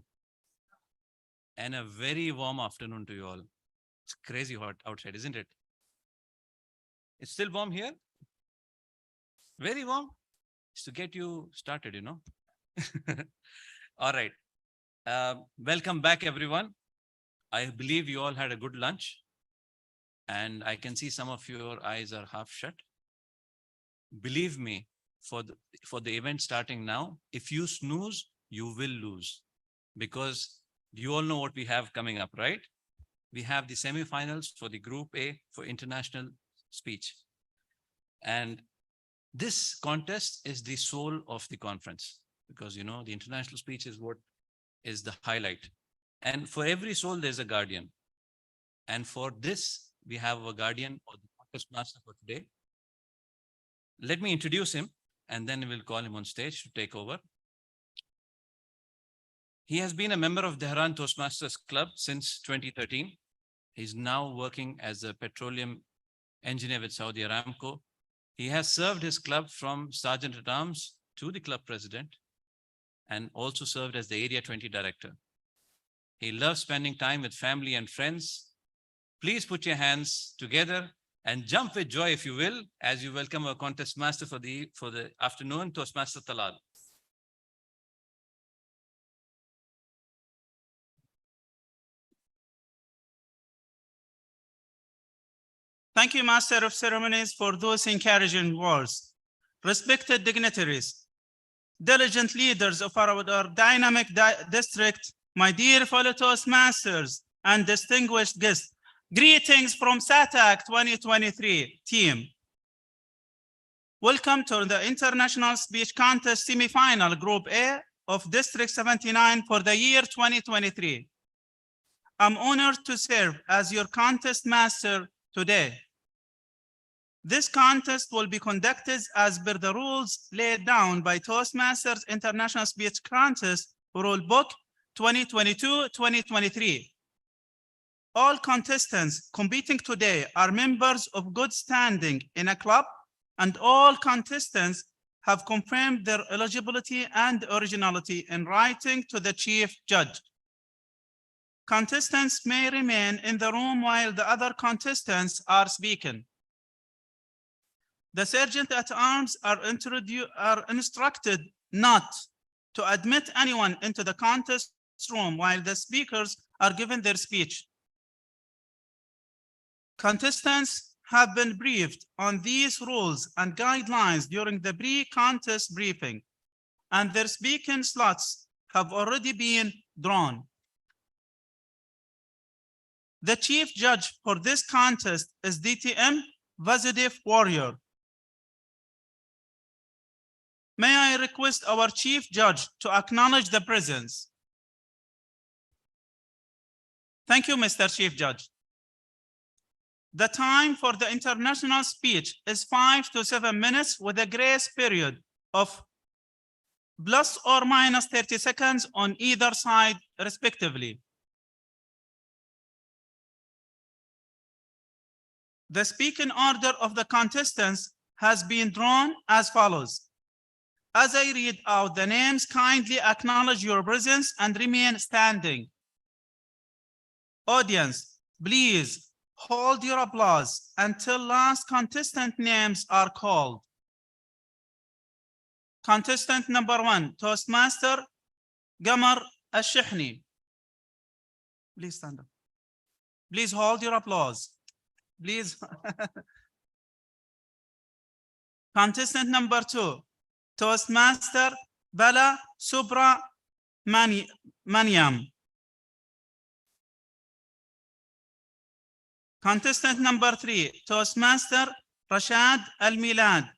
And a very warm afternoon to you all. It's crazy hot outside, isn't it? It's still warm here? Very warm? It's to get you started, you know. All right. Welcome back, everyone. I believe you all had a good lunch. And I can see some of your eyes are half shut. Believe me, for the event starting now, if you snooze, you will lose. Because you all know what we have coming up, right? We have the semifinals for the Group A for international speech. And this contest is the soul of the conference, because you know the international speech is what is the highlight. And for every soul, there's a guardian. And for this, we have a guardian or the contest master for today. Let me introduce him, and then we'll call him on stage to take over. He has been a member of Tehran Toastmasters Club since 2013. He's now working as a petroleum engineer with Saudi Aramco. He has served his club from Sergeant at Arms to the club president, and also served as the Area 20 director. He loves spending time with family and friends. Please put your hands together and jump with joy, if you will, as you welcome our contest master for the afternoon, Toastmaster Talal. Thank you, Master of Ceremonies, for those encouraging words. Respected dignitaries, diligent leaders of our dynamic district, my dear fellow Toastmasters and distinguished guests, greetings from SATAC 2023 team. Welcome to the International Speech Contest Semi-Final Group A of District 79 for the year 2023. I'm honored to serve as your contest master today. This contest will be conducted as per the rules laid down by Toastmasters International Speech Contest Rulebook 2022-2023. All contestants competing today are members of good standing in a club, and all contestants have confirmed their eligibility and originality in writing to the chief judge. Contestants may remain in the room while the other contestants are speaking. The Sergeant at Arms are instructed not to admit anyone into the contest room while the speakers are giving their speech. Contestants have been briefed on these rules and guidelines during the pre-contest briefing, and their speaking slots have already been drawn. The chief judge for this contest is DTM Vasudev Warrior. May I request our chief judge to acknowledge the presence? Thank you, Mr. Chief Judge. The time for the international speech is 5 to 7 minutes with a grace period of plus or minus 30 seconds on either side, respectively. The speaking order of the contestants has been drawn as follows. As I read out the names, kindly acknowledge your presence and remain standing. Audience, please hold your applause until last contestant names are called. Contestant number 1, Toastmaster Qamar Al-Shihni. Please stand up. Please hold your applause. Please. Contestant number 2, Toastmaster Bala Subra Maniam. Contestant number 3, Toastmaster Rashad Al-Milad.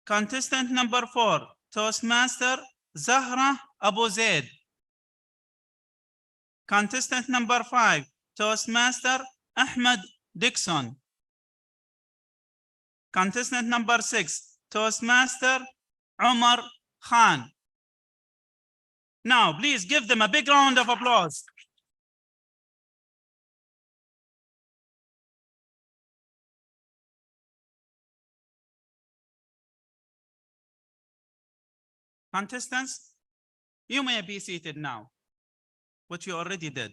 Contestant number 4, Toastmaster Zahra Abu Zaid. Contestant number 5, Toastmaster Ahmed Dixon. Contestant number 6, Toastmaster Omar Khan. Now, please give them a big round of applause. Contestants, You may be seated now, which you already did.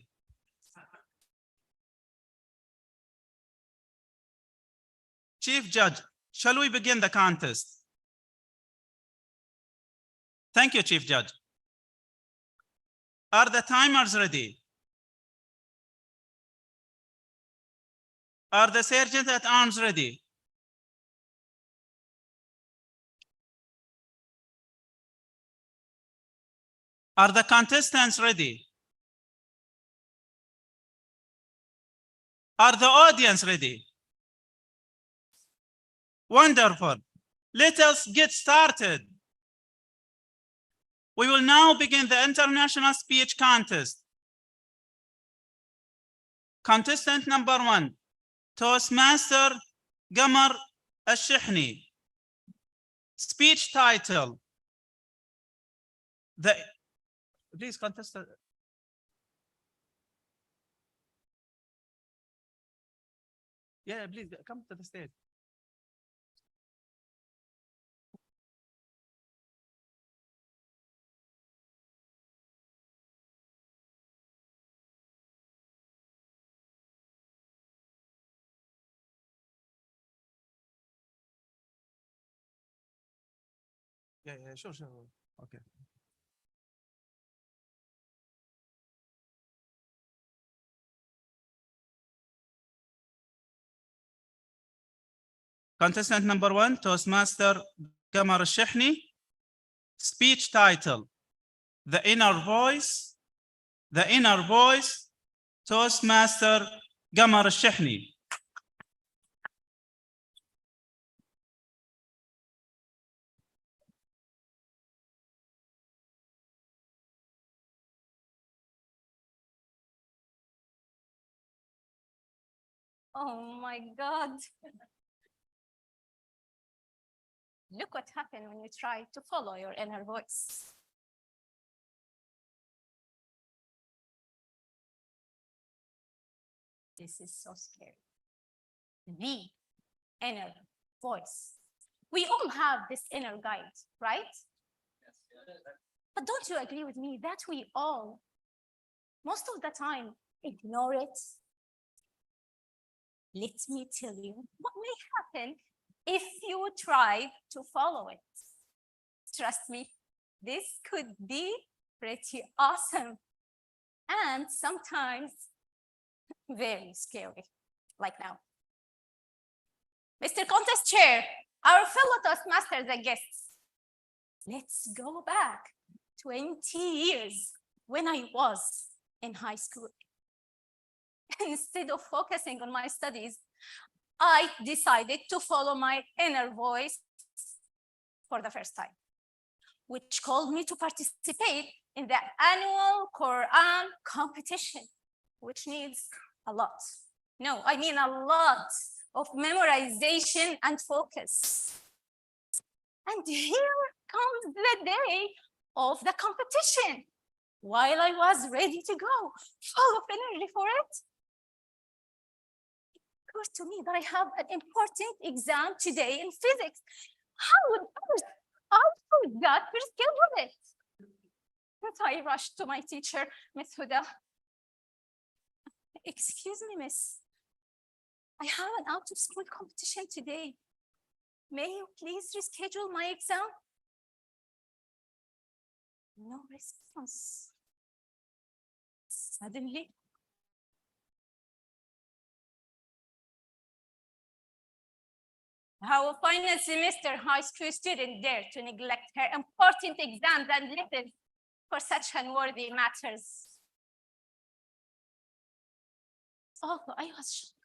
Chief Judge, shall we begin the contest? Thank you, Chief Judge. Are the timers ready? Are the sergeants at arms ready? Are the contestants ready? Are the audience ready? Wonderful. Let us get started. We will now begin the international speech contest. Contestant number 1, Toastmaster Qamar Al-Shihni. Speech title. Please contestant. Yeah, please come to the stage. Yeah, sure. Okay. Contestant number 1, Toastmaster Qamar Al-Shihni. Speech title, The Inner Voice. The Inner Voice, Toastmaster Qamar Al-Shihni. Oh my God. Look what happened when you try to follow your inner voice. This is so scary. The inner voice. We all have this inner guide, right? But don't you agree with me that we all, most of the time, ignore it? Let me tell you what may happen if you try to follow it. Trust me, this could be pretty awesome and sometimes very scary, like now. Mr. Contest Chair, our fellow Toastmasters and guests, let's go back 20 years when I was in high school. Instead of focusing on my studies, I decided to follow my inner voice for the first time, which called me to participate in the annual Quran competition, which needs a lot. No, I mean a lot of memorization and focus. And here comes the day of the competition. While I was ready to go, full of energy for it, occurred to me that I have an important exam today in physics. How on earth I forgot to schedule it? But I rushed to my teacher, Miss Huda. Excuse me, miss. I have an out-of-school competition today. May you please reschedule my exam? No response. Suddenly, how a final semester high school student dare to neglect her important exams and lessons for such unworthy matters? Oh, I was shocked.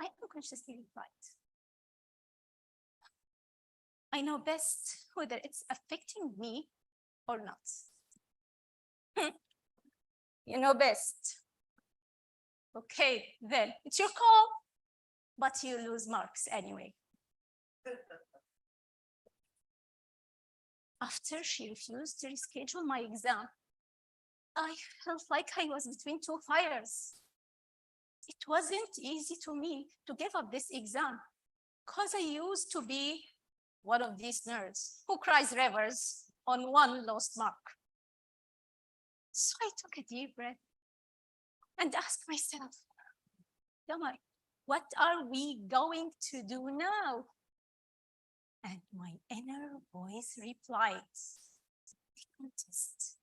I unconsciously replied, I know best whether it's affecting me or not. You know best. Okay, then it's your call, but you lose marks anyway. After she refused to reschedule my exam, I felt like I was between two fires. It wasn't easy to me to give up this exam because I used to be one of these nerds who cries rivers on one lost mark. So I took a deep breath and asked myself, Damar, what are we going to do now? And my inner voice replied, the contest.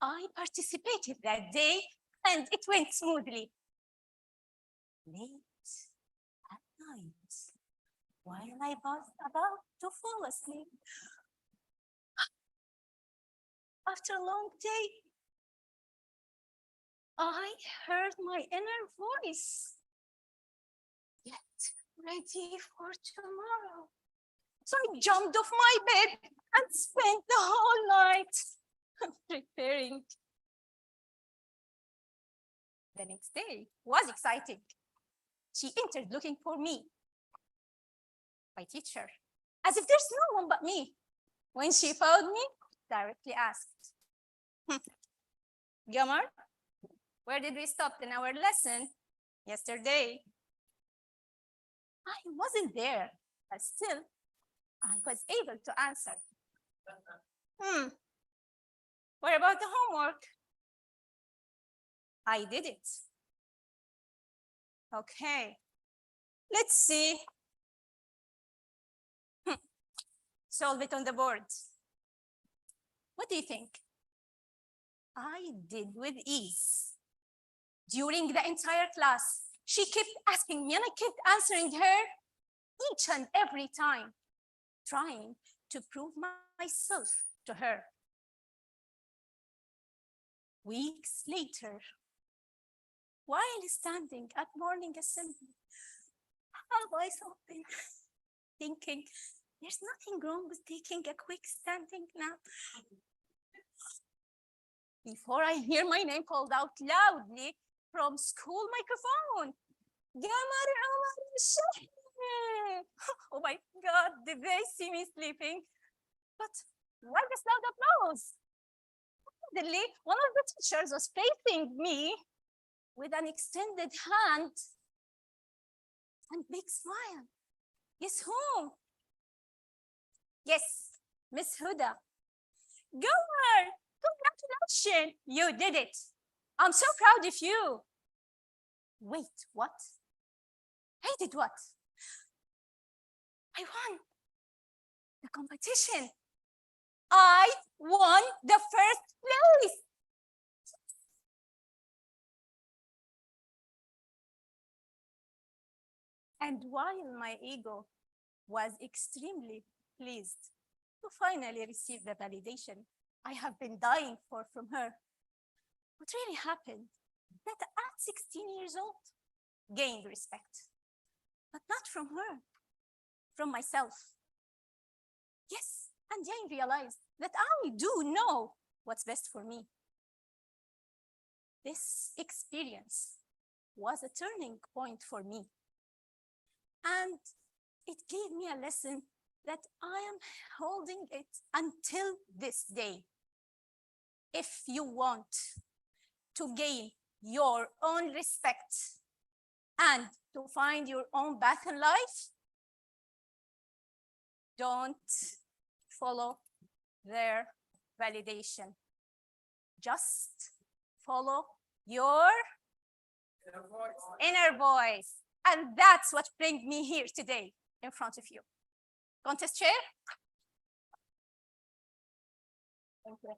I participated that day and it went smoothly. Late at night, while I was about to fall asleep, after a long day, I heard my inner voice. Get ready for tomorrow. So I jumped off my bed and spent the whole night preparing. The next day was exciting. She entered looking for me, my teacher, as if there's no one but me. When she found me, directly asked, Gamar, where did we stop in our lesson yesterday? I wasn't there, but still, I was able to answer. What about the homework? I did it. Okay, let's see. Solve it on the board. What do you think? I did with ease. During the entire class, she kept asking me and I kept answering her each and every time, trying to prove myself to her. Weeks later, while standing at morning assembly, my eyes open, thinking, there's nothing wrong with taking a quick standing nap. Before I hear my name called out loudly from school microphone, Gamar Omar Shaheen. Oh my God, did they see me sleeping? But why this loud applause? Suddenly, one of the teachers was facing me with an extended hand and big smile. Guess whom? Yes, Miss Huda. Gamar, congratulations, you did it. I'm so proud of you. Wait, what? I did what? I won the competition. I won the first place. And while my ego was extremely pleased to finally receive the validation I have been dying for from her, what really happened that at 16 years old, gained respect, but not from her, from myself. Yes, and I realized that I do know what's best for me. This experience was a turning point for me. And it gave me a lesson that I am holding it until this day. If you want to gain your own respect and to find your own path in life, don't follow their validation. Just follow your inner voice. And that's what brings me here today in front of you. Contest chair? Thank you.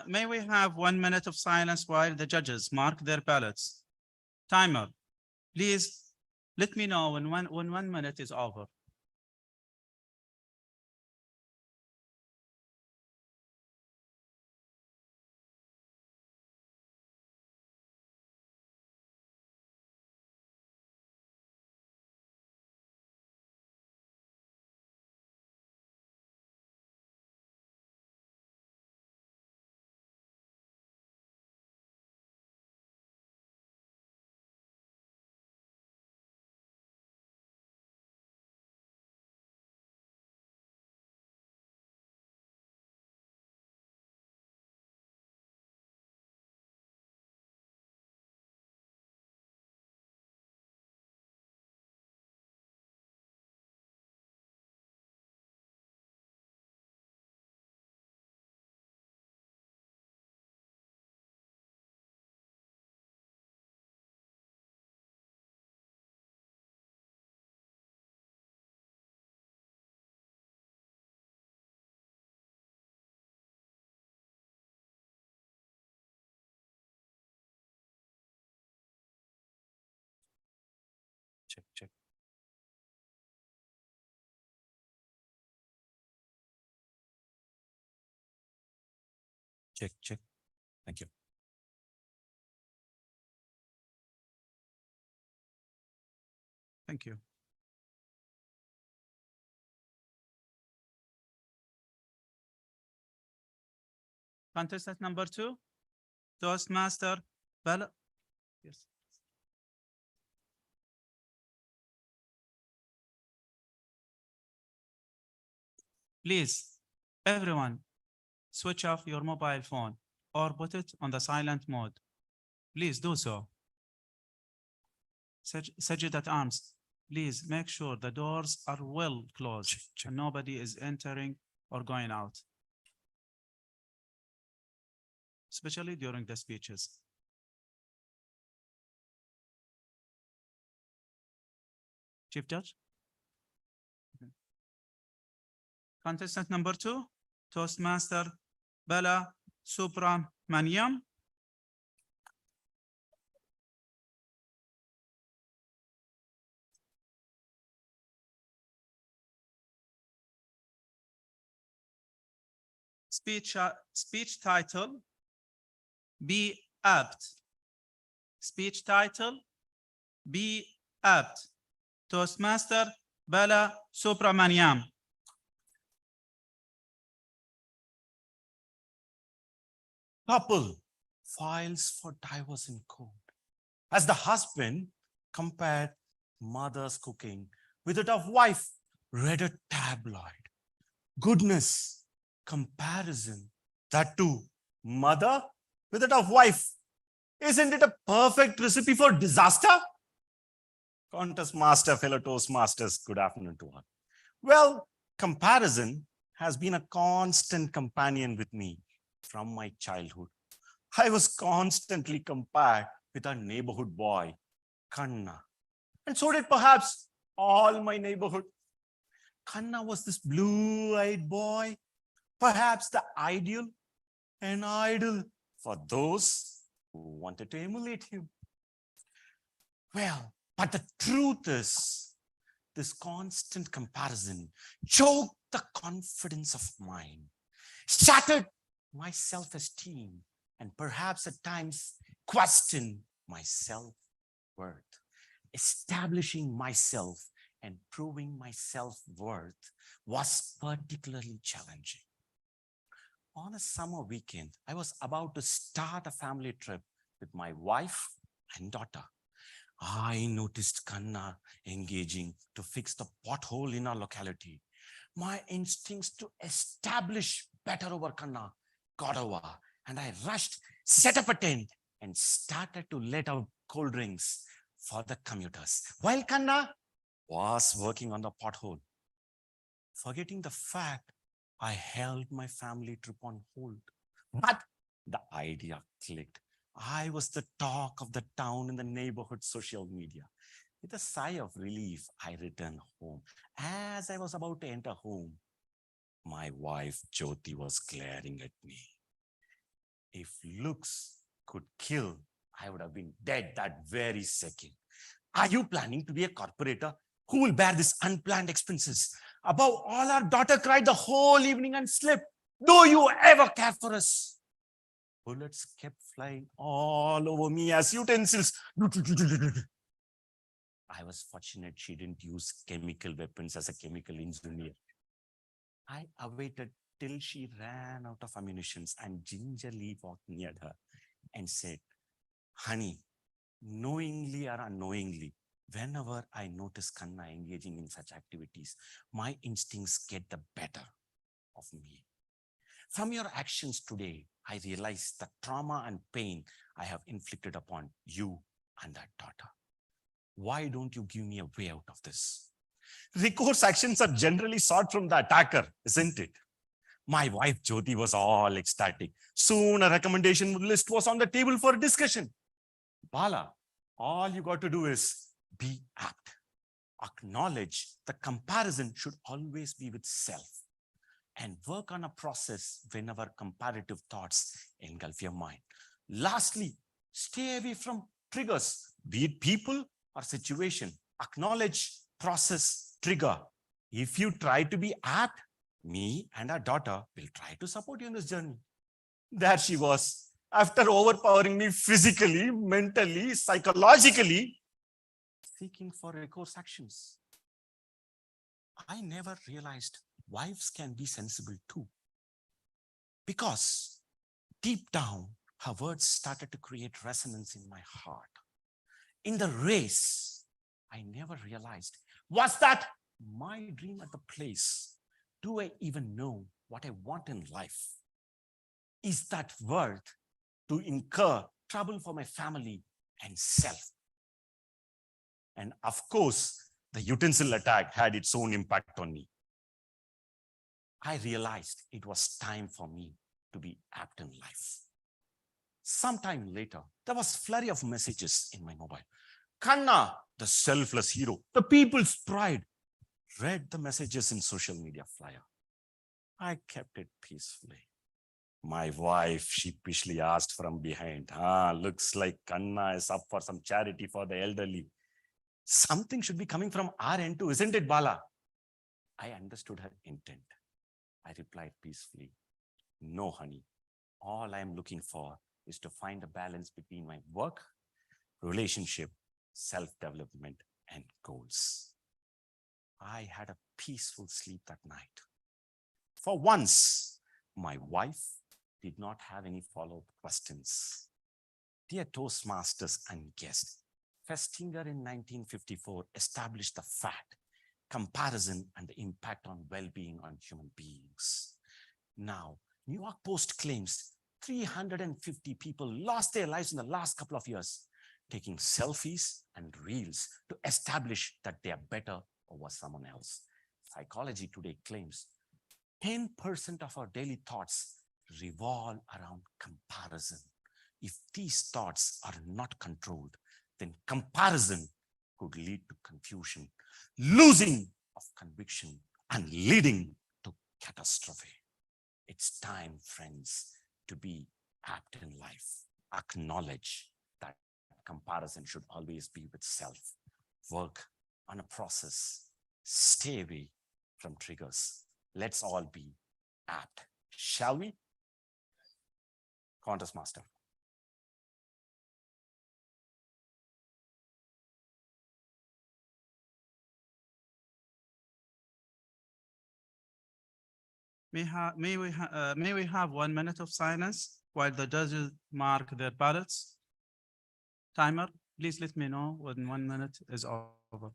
May we have 1 minute of silence while the judges mark their ballots? Timer, please let me know when 1 minute is over. Check, check. Check, check. Thank you. Thank you. Contestant number 2, Toastmaster Bella. Yes. Please, everyone, switch off your mobile phone or put it on the silent mode. Please do so. Sajid Arms, please make sure the doors are well closed and nobody is entering or going out, especially during the speeches. Chief Judge? Okay. Contestant number 2, Toastmaster Bella Subramaniam. Speech title, Be Apt. Speech title, Be Apt. Toastmaster Bella Subramaniam. Couple files for divorce in court. As the husband compared mother's cooking with that of wife, read a tabloid. Goodness, comparison, that too, mother with that of wife. Isn't it a perfect recipe for disaster? Contest master, fellow Toastmasters, good afternoon to all. Well, comparison has been a constant companion with me from my childhood. I was constantly compared with our neighborhood boy, Kanna. And so did perhaps all my neighborhood. Kanna was this blue-eyed boy, perhaps the ideal, an idol for those who wanted to emulate him. Well, but the truth is, this constant comparison choked the confidence of mine, shattered my self-esteem, and perhaps at times questioned my self-worth. Establishing myself and proving my self-worth was particularly challenging. On a summer weekend, I was about to start a family trip with my wife and daughter. I noticed Kanna engaging to fix the pothole in our locality. My instincts to establish better over Kanna got over, and I rushed, set up a tent, and started to let out cold drinks for the commuters, while Kanna was working on the pothole. Forgetting the fact, I held my family trip on hold. But the idea clicked. I was the talk of the town in the neighborhood social media. With a sigh of relief, I returned home. As I was about to enter home, my wife Jyoti was glaring at me. If looks could kill, I would have been dead that very second. Are you planning to be a corporator? Who will bear these unplanned expenses? Above all, our daughter cried the whole evening and slept. Do you ever care for us? Bullets kept flying all over me as utensils. I was fortunate she didn't use chemical weapons as a chemical engineer. I awaited till she ran out of ammunition and gingerly walked near her and said, honey, knowingly or unknowingly, whenever I notice Kanna engaging in such activities, my instincts get the better of me. From your actions today, I realize the trauma and pain I have inflicted upon you and that daughter. Why don't you give me a way out of this? Recourse actions are generally sought from the attacker, isn't it? My wife Jyoti was all ecstatic. Soon a recommendation list was on the table for discussion. Bala, all you got to do is be apt. Acknowledge the comparison should always be with self, and work on a process whenever comparative thoughts engulf your mind. Lastly, stay away from triggers, be it people or situation Acknowledge, process, trigger. If you try to be apt, me and our daughter will try to support you in this journey. There she was, after overpowering me physically, mentally, psychologically, seeking for recourse actions. I never realized wives can be sensible too. Because deep down, her words started to create resonance in my heart. In the race, I never realized, was that my dream at the place? Do I even know what I want in life? Is that worth to incur trouble for my family and self? And of course, the utensil attack had its own impact on me. I realized it was time for me to be apt in life. Sometime later, there was a flurry of messages in my mobile. Kanna, the selfless hero, the people's pride, read the messages in social media flyer. I kept it peacefully. My wife sheepishly asked from behind, looks like Kanna is up for some charity for the elderly. Something should be coming from our end too, isn't it, Bala? I understood her intent. I replied peacefully, no, honey. All I'm looking for is to find a balance between my work, relationship, self-development, and goals. I had a peaceful sleep that night. For once, my wife did not have any follow-up questions. Dear Toastmasters and guests, Festinger in 1954 established the fact, comparison and the impact on well-being on human beings. Now, New York Post claims 350 people lost their lives in the last couple of years, taking selfies and reels to establish that they are better over someone else. Psychology Today claims 10% of our daily thoughts revolve around comparison. If these thoughts are not controlled, then comparison could lead to confusion, losing of conviction, and leading to catastrophe. It's time, friends, to be apt in life. Acknowledge that comparison should always be with self. Work on a process. Stay away from triggers. Let's all be apt. Shall we? Contest Master. May we have 1 minute of silence while the judges mark their ballots? Timer, please let me know when 1 minute is over.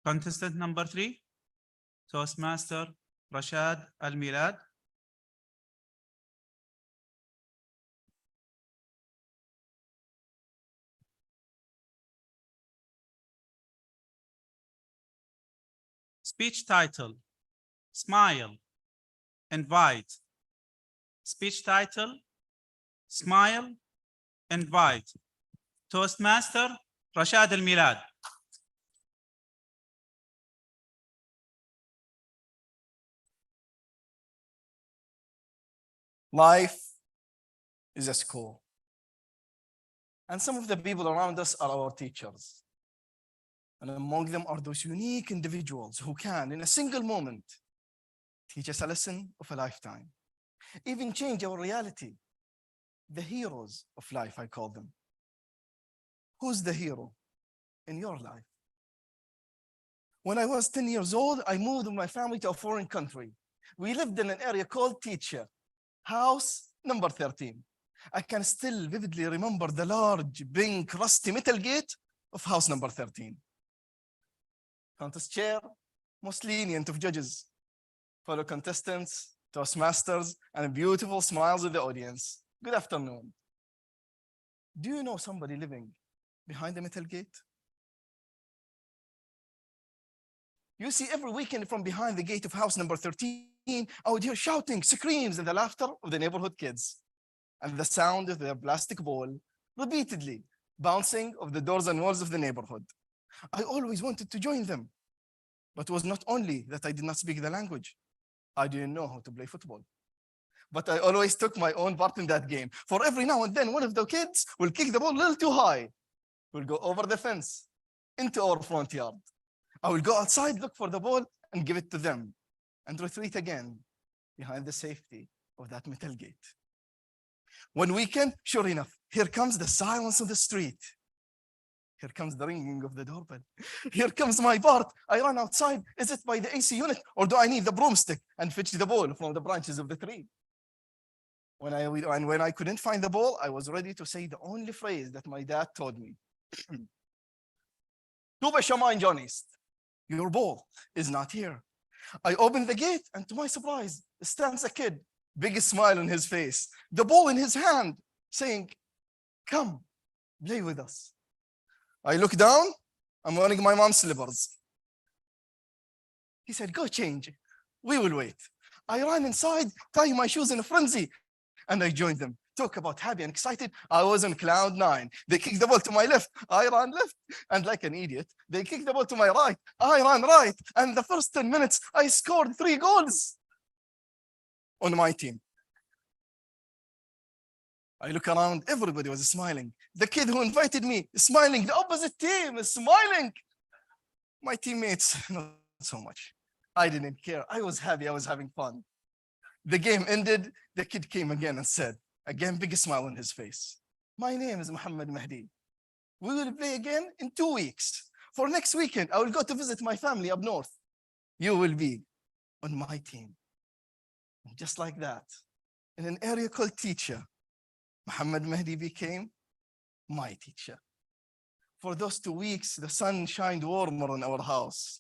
Contestant number 3, Toastmaster Rashad Al-Milad. Speech title, Smile, Invite. Speech title, Smile, Invite. Toastmaster Rashad Al-Milad. Life is a school. And some of the people around us are our teachers. And among them are those unique individuals who can, in a single moment, teach us a lesson of a lifetime, even change our reality. The heroes of life, I call them. Who's the hero in your life? When I was 10 years old, I moved with my family to a foreign country. We lived in an area called Teacher, house number 13. I can still vividly remember the large, pink, rusty metal gate of house number 13. Contest chair, most lenient of judges, fellow contestants, Toastmasters, and beautiful smiles of the audience. Good afternoon. Do you know somebody living behind the metal gate? You see, every weekend from behind the gate of house number 13, I would hear shouting, screams, and the laughter of the neighborhood kids, and the sound of their plastic ball repeatedly bouncing off the doors and walls of the neighborhood. I always wanted to join them, but it was not only that I did not speak the language, I didn't know how to play football. But I always took my own part in that game. For every now and then, one of the kids will kick the ball a little too high, will go over the fence into our front yard. I will go outside, look for the ball, and give it to them, and retreat again behind the safety of that metal gate. One weekend, sure enough, here comes the silence of the street. Here comes the ringing of the doorbell. Here comes my part. I run outside. Is it by the AC unit, or do I need the broomstick and fetch the ball from the branches of the tree? When I couldn't find the ball, I was ready to say the only phrase that my dad taught me. Du bist mein Journalist. Your ball is not here. I opened the gate, and to my surprise, stands a kid, big smile on his face, the ball in his hand, saying, "Come, play with us." I look down, I'm wearing my mom's slippers. He said, "Go change. We will wait." I ran inside, tying my shoes in a frenzy, and I joined them. Talk about happy and excited. I was on cloud 9. They kicked the ball to my left. I ran left. And like an idiot, they kicked the ball to my right. I ran right. And the first 10 minutes, I scored 3 goals on my team. I look around, everybody was smiling. The kid who invited me is smiling. The opposite team is smiling. My teammates, not so much. I didn't care. I was happy. I was having fun. The game ended. The kid came again and said, again, big smile on his face, "My name is Muhammad Mahdi. We will play again in 2 weeks. For next weekend, I will go to visit my family up north. You will be on my team." And just like that, in an area called Teacher, Muhammad Mahdi became my teacher. For those 2 weeks, the sun shined warmer on our house.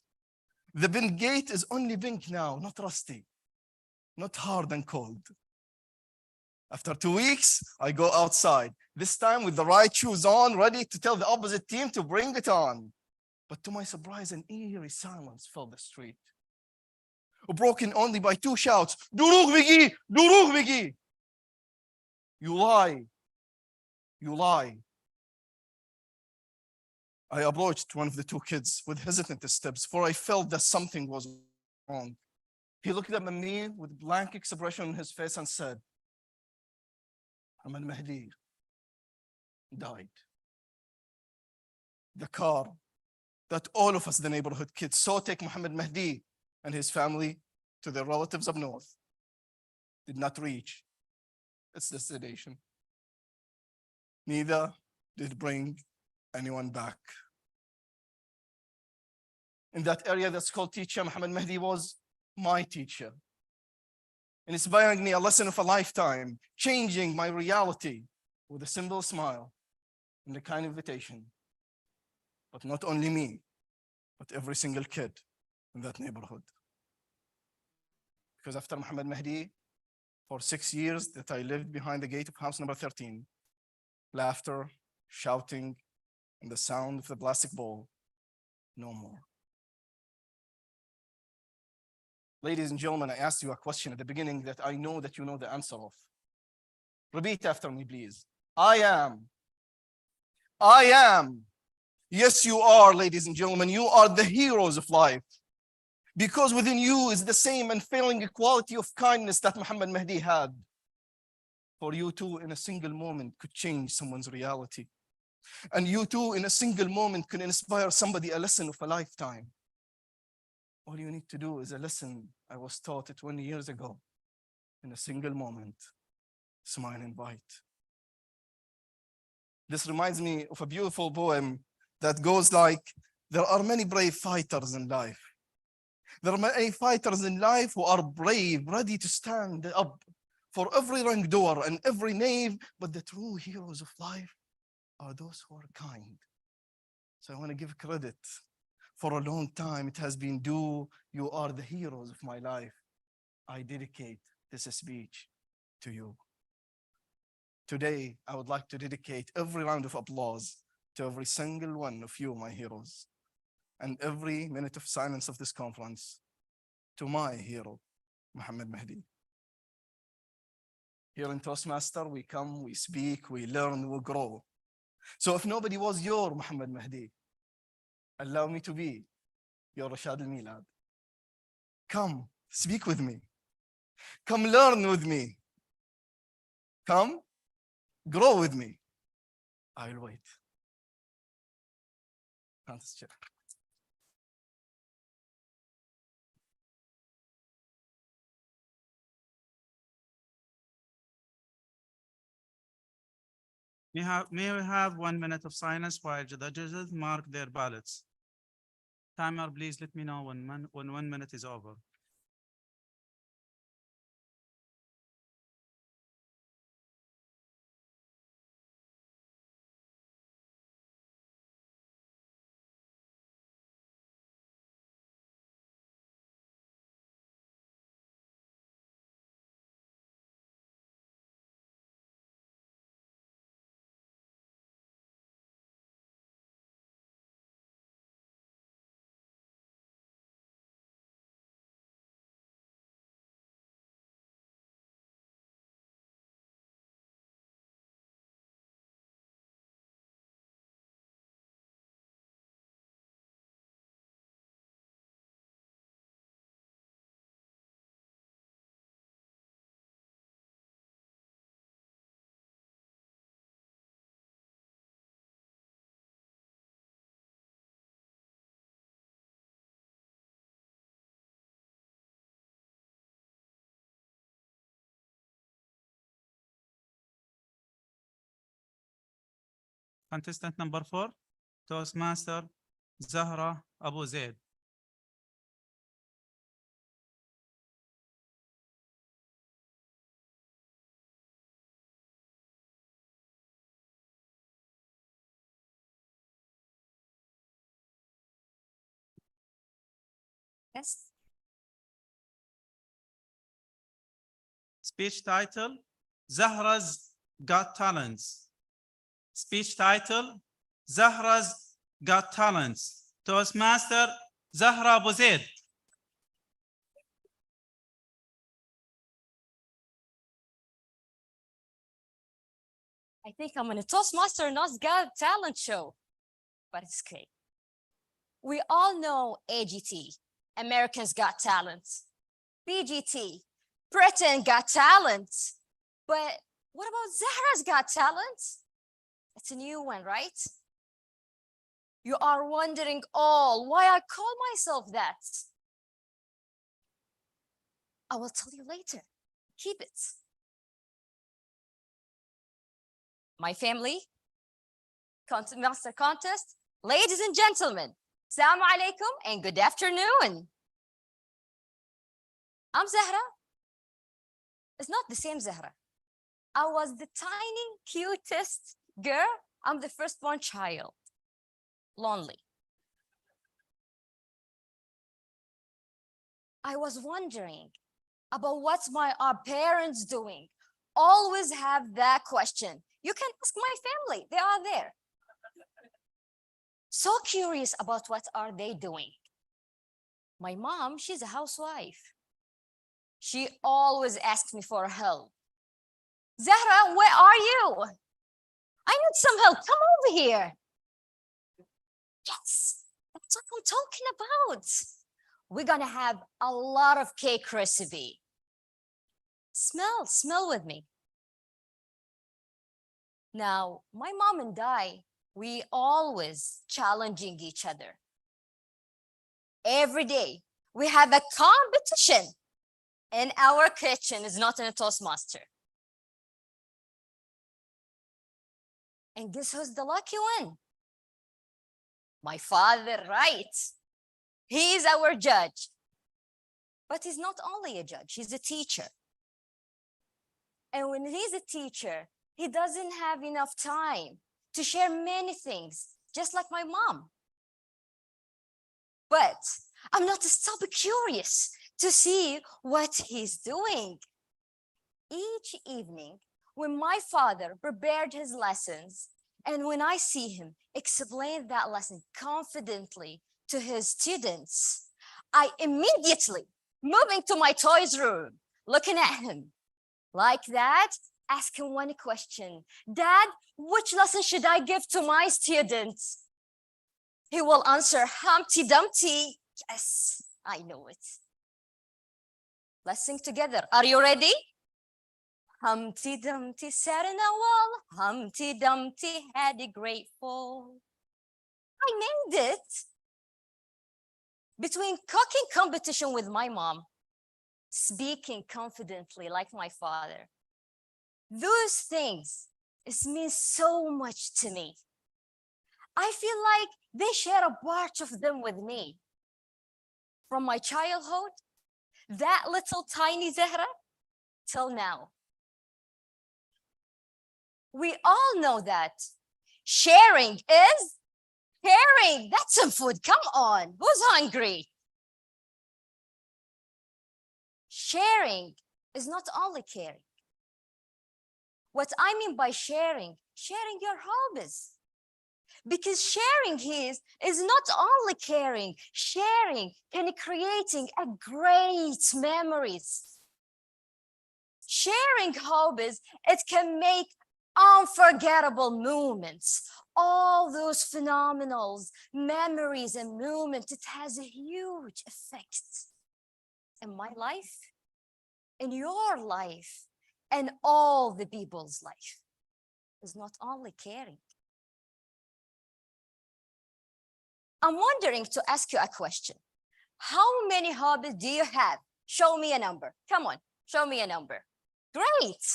The pink gate is only pink now, not rusty, not hard and cold. After 2 weeks, I go outside, this time with the right shoes on, ready to tell the opposite team to bring it on. But to my surprise, an eerie silence filled the street, broken only by 2 shouts, "Durug bigi! Durug bigi!" You lie. You lie. I approached one of the 2 kids with hesitant steps, for I felt that something was wrong. He looked up at me with blank expression on his face and said, "Muhammad Mahdi died." The car that all of us, the neighborhood kids, saw take Muhammad Mahdi and his family to their relatives up north did not reach its destination. Neither did bring anyone back. In that area that's called Teacher, Muhammad Mahdi was my teacher, inspiring me a lesson of a lifetime, changing my reality with a simple smile and a kind invitation. But not only me, but every single kid in that neighborhood. Because after Muhammad Mahdi, for 6 years that I lived behind the gate of house number 13, laughter, shouting, and the sound of the plastic ball, no more. Ladies and gentlemen, I asked you a question at the beginning that I know that you know the answer of. Repeat after me, please. I am. Yes, you are, ladies and gentlemen. You are the heroes of life. Because within you is the same unfailing quality of kindness that Muhammad Mahdi had. For you too, in a single moment, could change someone's reality. And you too, in a single moment, can inspire somebody a lesson of a lifetime. All you need to do is a lesson I was taught 20 years ago. In a single moment, smile and bite. This reminds me of a beautiful poem that goes like, There are many brave fighters in life. There are many fighters in life who are brave, ready to stand up for every wrongdoer and every knave. But the true heroes of life are those who are kind. So I want to give credit. For a long time, it has been due. You are the heroes of my life. I dedicate this speech to you. Today, I would like to dedicate every round of applause to every single one of you, my heroes, and every minute of silence of this conference to my hero, Muhammad Mahdi. Here in Toastmaster, we come, we speak, we learn, we grow. So if nobody was your Muhammad Mahdi, allow me to be your Rashad al-Milad. Come, speak with me. Come learn with me. Come, grow with me. I will wait. Francis Chair. May we have 1 minute of silence while the judges mark their ballots? Timer, please let me know when 1 minute is over. Contestant number 4, Toastmaster Zahra Abu Zaid. Yes. Speech title, Zahra's Got Talents. Speech title, Zahra's Got Talents. Toastmaster Zahra Abu Zaid. I think I'm in a Toastmaster Not Got Talent show, but it's great. We all know AGT, Americans Got Talent, BGT, Britain Got Talent, but what about Zahra's Got Talent? It's a new one, right? You are wondering all why I call myself that. I will tell you later. Keep it. My family, Master Contest, ladies and gentlemen, Assalamu alaikum and good afternoon. I'm Zahra. It's not the same Zahra. I was the tiny, cutest girl. I'm the firstborn child. Lonely. I was wondering about what's our parents doing. Always have that question. You can ask my family. They are there. So curious about what are they doing. My mom, she's a housewife. She always asks me for help. Zahra, where are you? I need some help. Come over here. Yes, that's what I'm talking about. We're gonna have a lot of cake recipe. Smell with me. Now, my mom and I, we always challenging each other. Every day, we have a competition in our kitchen. Is not in a Toastmaster. And guess who's the lucky one? My father, right? He is our judge. But he's not only a judge, he's a teacher. And when he's a teacher, he doesn't have enough time to share many things, just like my mom. But I'm not stop curious to see what he's doing. Each evening, when my father prepared his lessons, and when I see him explain that lesson confidently to his students, I immediately move into my toys room, looking at him like that, asking one question: Dad, which lesson should I give to my students? He will answer, Humpty Dumpty. Yes, I know it. Let's sing together. Are you ready? Humpty Dumpty sat in a wall. Humpty Dumpty had a great fall. I named it. Between cooking competition with my mom, speaking confidently like my father, those things, it means so much to me. I feel like they share a part of them with me. From my childhood, that little tiny Zahra, till now. We all know that sharing is caring. That's some food. Come on. Who's hungry? Sharing is not only caring. What I mean by sharing your hobbies. Because sharing is not only caring, sharing and creating a great memories. Sharing hobbies, it can make unforgettable moments. All those phenomenal memories and moments, it has a huge effect in my life, in your life, and all the people's life. It's not only caring. I'm wondering to ask you a question. How many hobbies do you have? Show me a number. Come on, show me a number. Great.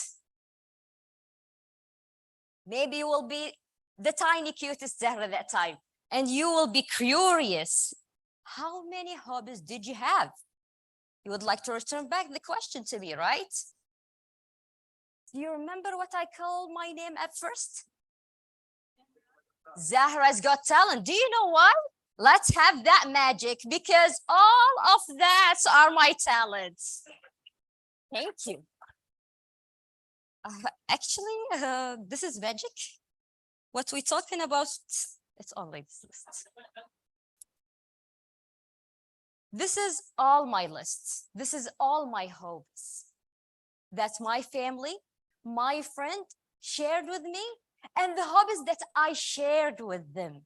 Maybe you will be the tiny cutest Zahra that time, and you will be curious. How many hobbies did you have? You would like to return back the question to me, right? Do you remember what I called my name at first? Zahra's Got Talent. Do you know why? Let's have that magic, because all of that are my talents. Thank you. Actually, this is magic. What we're talking about, it's only this list. This is all my lists. This is all my hopes. That's my family, my friend shared with me, and the hobbies that I shared with them.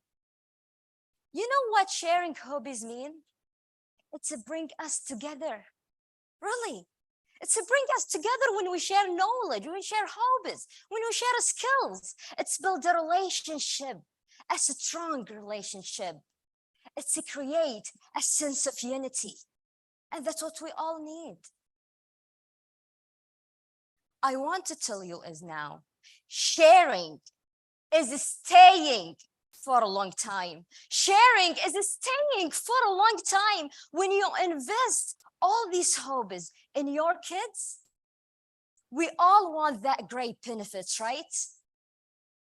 You know what sharing hobbies mean? It's to bring us together. Really. It's to bring us together when we share knowledge, when we share hobbies, when we share skills. It's build a relationship, a strong relationship. It's to create a sense of unity. And that's what we all need. I want to tell you is now, sharing is staying for a long time. Sharing is staying for a long time. When you invest all these hobbies in your kids, we all want that great benefits, right?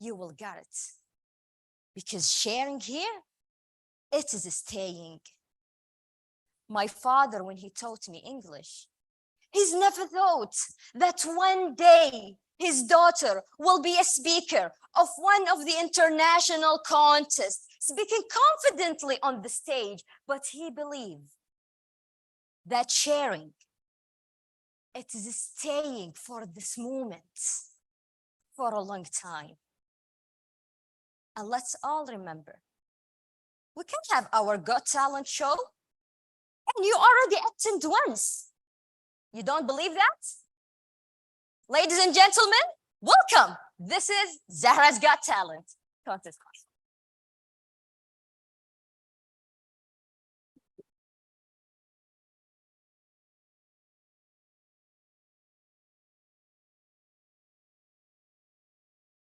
You will get it. Because sharing here, it is staying. My father, when he taught me English, he's never thought that one day his daughter will be a speaker of one of the international contests, speaking confidently on the stage, but he believed that sharing, it is staying for this moment for a long time. And let's all remember, we can have our Got Talent show, and you already attend once. You don't believe that? Ladies and gentlemen, welcome. This is Zahra's Got Talent contest.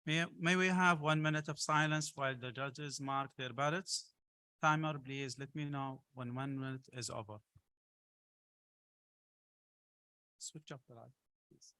May we have 1 minute of silence while the judges mark their ballots? Timer, please let me know when 1 minute is over. Switch off the light, please.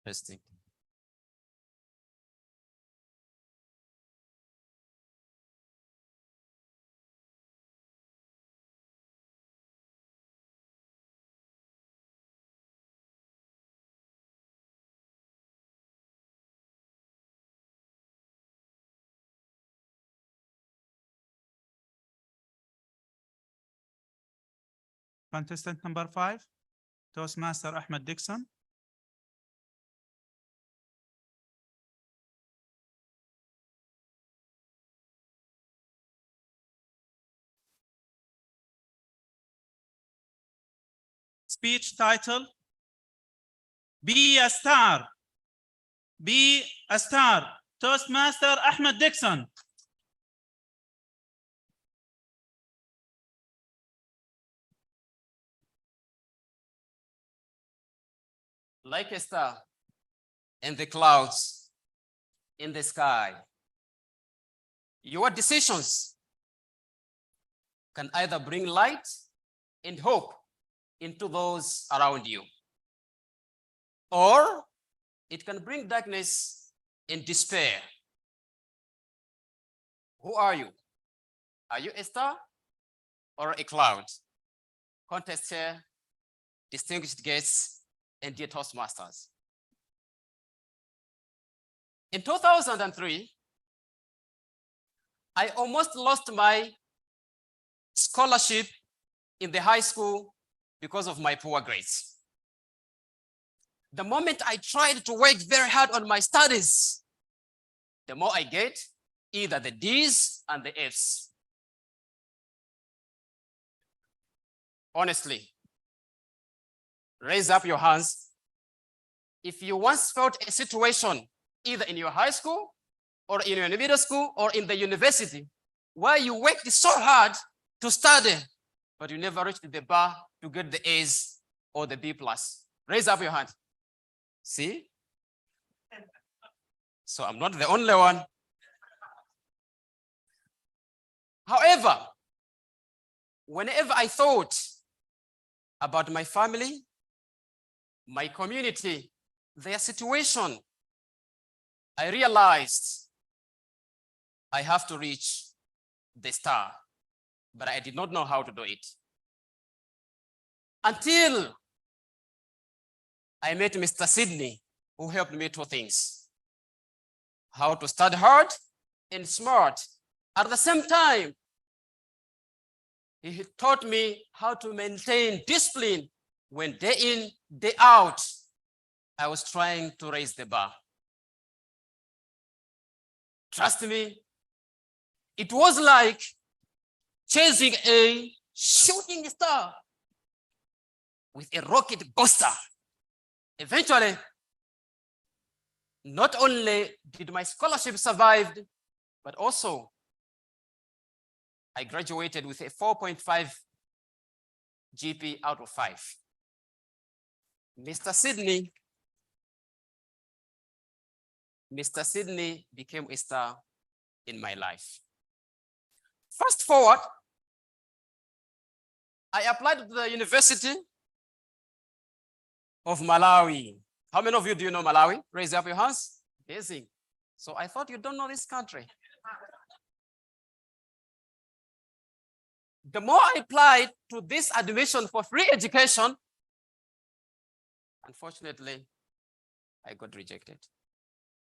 Testing. Contestant number 5, Toastmaster Ahmed Dixon. Speech title, Be a Star. Be a Star. Toastmaster Ahmed Dixon. Like a star in the clouds, in the sky. Your decisions can either bring light and hope into those around you, or it can bring darkness and despair. Who are you? Are you a star or a cloud? Contest chair, distinguished guests, and dear Toastmasters. In 2003, I almost lost my scholarship in the high school because of my poor grades. The moment I tried to work very hard on my studies, the more I get either the D's and the F's. Honestly, raise up your hands if you once felt a situation either in your high school or in your middle school or in the university where you worked so hard to study, but you never reached the bar to get the A's or the B plus. Raise up your hand. See? So I'm not the only one. However, whenever I thought about my family, my community, their situation, I realized I have to reach the star, but I did not know how to do it. Until I met Mr. Sydney, who helped me 2 things: how to study hard and smart. At the same time, he taught me how to maintain discipline when day in, day out, I was trying to raise the bar. Trust me, it was like chasing a shooting star with a rocket booster. Eventually, not only did my scholarship survive, but also I graduated with a 4.5 GP out of 5. Mr. Sydney became a star in my life. Fast forward, I applied to the University of Malawi. How many of you do you know Malawi? Raise up your hands. Amazing. So I thought you don't know this country. The more I applied to this admission for free education, unfortunately, I got rejected.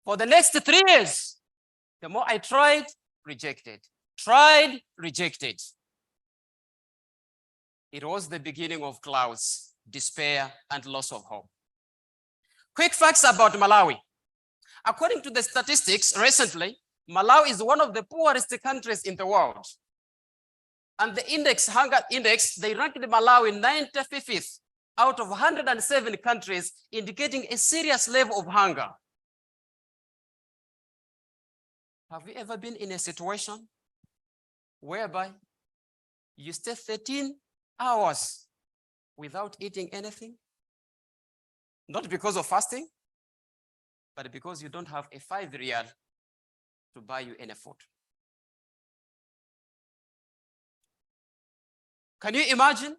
For the next 3 years, the more I tried, rejected, tried, rejected. It was the beginning of clouds, despair, and loss of hope. Quick facts about Malawi. According to the statistics recently, Malawi is one of the poorest countries in the world. And the hunger index, they ranked Malawi 95th out of 107 countries, indicating a serious level of hunger. Have you ever been in a situation whereby you stay 13 hours without eating anything? Not because of fasting, but because you don't have a 5 real to buy you any food. Can you imagine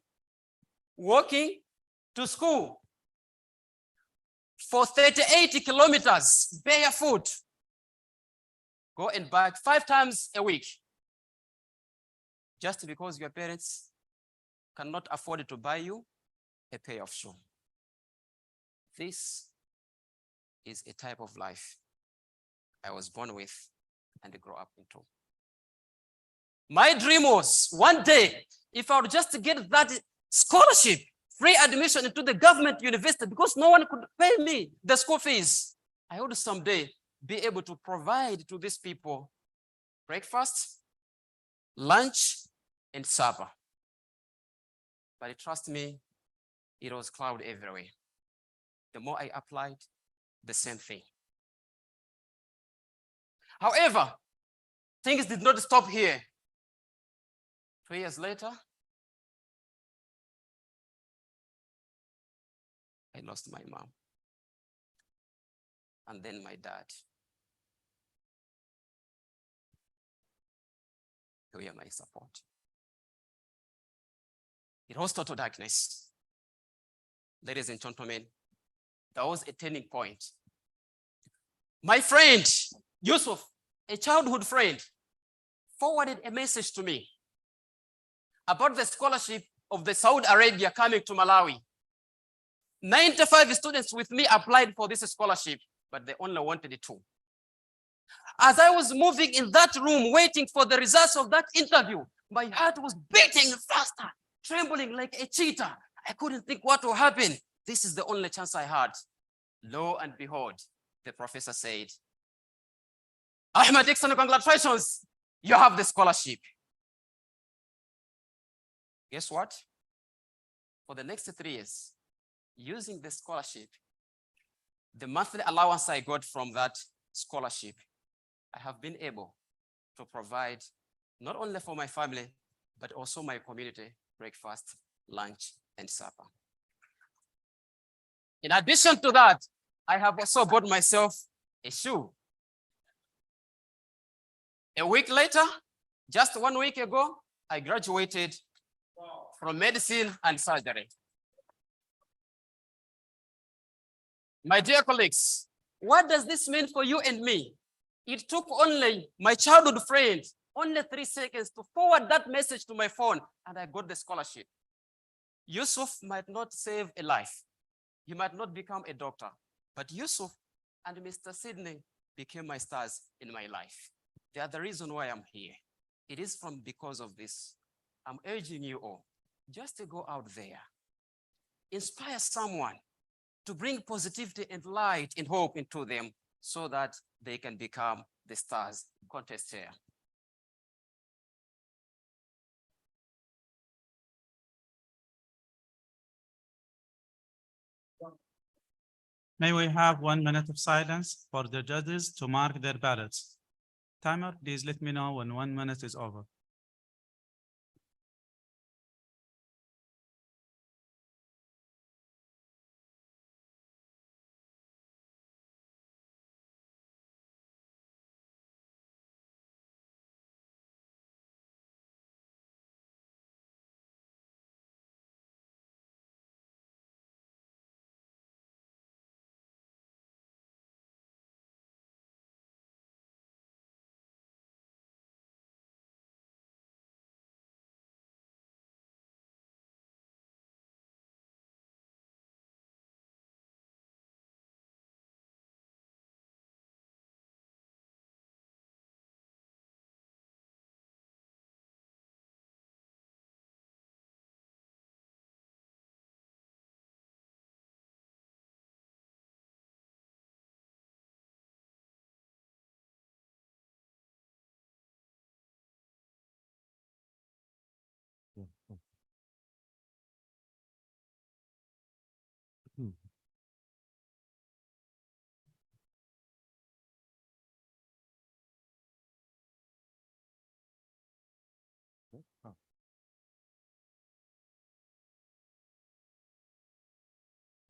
walking to school for 38 kilometers barefoot, go and back 5 times a week, just because your parents cannot afford to buy you a pair of shoes? This is a type of life I was born with and grew up into. My dream was one day, if I would just get that scholarship, free admission into the government university, because no one could pay me the school fees, I would someday be able to provide to these people breakfast, lunch, and supper. But trust me, it was cloud everywhere. The more I applied, the same thing. However, things did not stop here. 2 years later, I lost my mom, and then my dad. They were my support. It was total darkness. Ladies and gentlemen, that was a turning point. My friend, Yusuf, a childhood friend, forwarded a message to me about the scholarship of the Saudi Arabia coming to Malawi. 95 students with me applied for this scholarship, but they only wanted 2. As I was moving in that room, waiting for the results of that interview, my heart was beating faster, trembling like a cheetah. I couldn't think what will happen. This is the only chance I had. Lo and behold, the professor said, Ahmed Dixon, congratulations, you have the scholarship. Guess what? For the next 3 years, using the scholarship, the monthly allowance I got from that scholarship, I have been able to provide not only for my family, but also my community breakfast, lunch, and supper. In addition to that, I have also bought myself a shoe. A week later, just 1 week ago, I graduated from medicine and surgery. My dear colleagues, what does this mean for you and me? It took only my childhood friend only 3 seconds to forward that message to my phone, and I got the scholarship. Yusuf might not save a life. He might not become a doctor, but Yusuf and Mr. Sidney became my stars in my life. They are the reason why I'm here. It is because of this. I'm urging you all just to go out there, inspire someone, to bring positivity and light and hope into them so that they can become the stars. Contest here. May we have 1 minute of silence for the judges to mark their ballots. Timer, please let me know when 1 minute is over.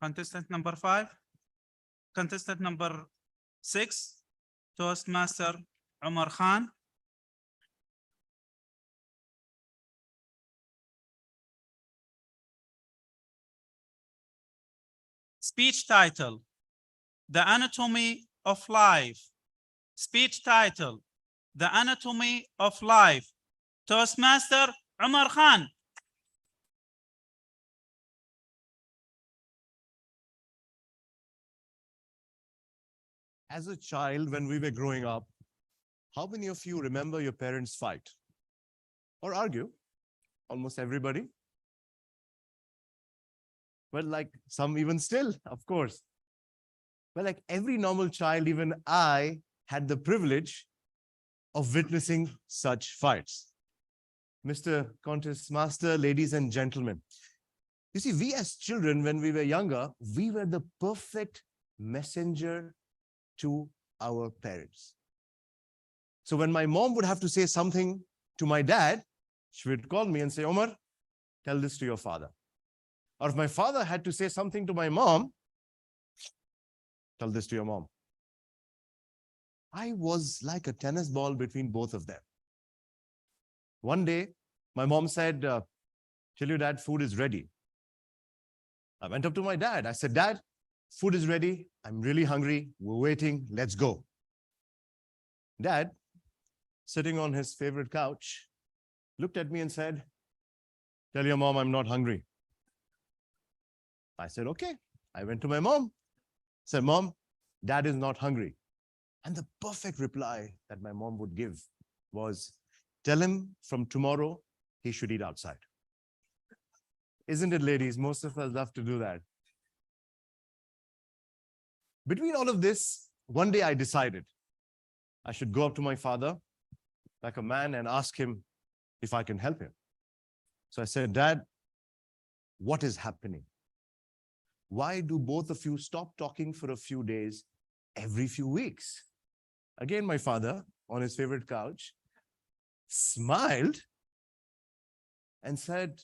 Contestant number 5. Contestant number 6, Toastmaster Umar Khan. Speech title, The Anatomy of Life. Speech title, The Anatomy of Life. Toastmaster Umar Khan. As a child, when we were growing up, how many of you remember your parents fight or argue? Almost everybody. Well, like some even still, of course. Well, like every normal child, even I had the privilege of witnessing such fights. Mr. Contest Master, ladies and gentlemen, you see, we as children, when we were younger, we were the perfect messenger to our parents. So when my mom would have to say something to my dad, she would call me and say, Omar, tell this to your father. Or if my father had to say something to my mom, tell this to your mom. I was like a tennis ball between both of them. One day, my mom said, tell your dad food is ready. I went up to my dad. I said, Dad, food is ready. I'm really hungry. We're waiting. Let's go. Dad, sitting on his favorite couch, looked at me and said, tell your mom I'm not hungry. I said, okay. I went to my mom. Said, Mom, Dad is not hungry. And the perfect reply that my mom would give was, tell him from tomorrow he should eat outside. Isn't it, ladies? Most of us love to do that. Between all of this, one day I decided I should go up to my father like a man and ask him if I can help him. So I said, Dad, what is happening? Why do both of you stop talking for a few days every few weeks? Again, my father, on his favorite couch, smiled and said,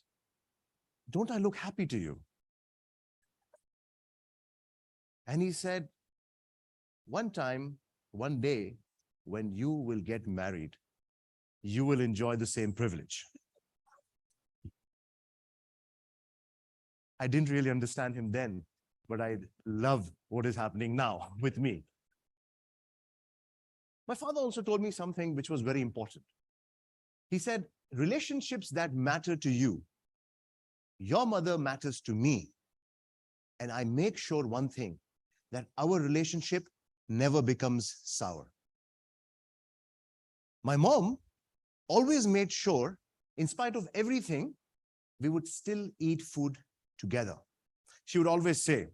don't I look happy to you? And he said, one time, one day, when you will get married, you will enjoy the same privilege. I didn't really understand him then, but I love what is happening now with me. My father also told me something which was very important. He said, relationships that matter to you, your mother matters to me. And I make sure one thing, that our relationship never becomes sour. My mom always made sure, in spite of everything, we would still eat food together. She would always say,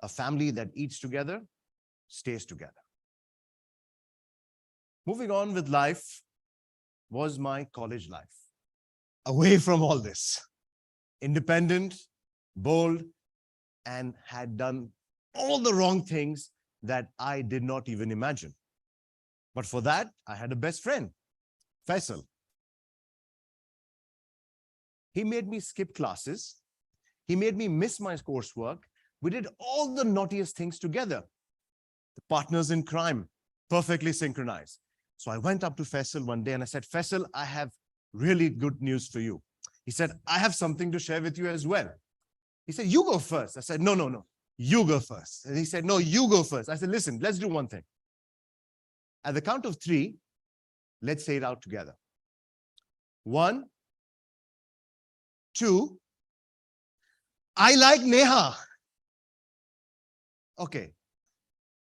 a family that eats together stays together. Moving on with life was my college life. Away from all this, independent, bold, and had done all the wrong things that I did not even imagine. But for that, I had a best friend, Faisal. He made me skip classes. He made me miss my coursework. We did all the naughtiest things together. The partners in crime, perfectly synchronized. So I went up to Faisal one day and I said, Faisal, I have really good news for you. He said, I have something to share with you as well. He said, you go first. I said, no, you go first. And he said, no, you go first. I said, listen, let's do one thing. At the count of 3, let's say it out together. 1, 2, I like Neha. Okay.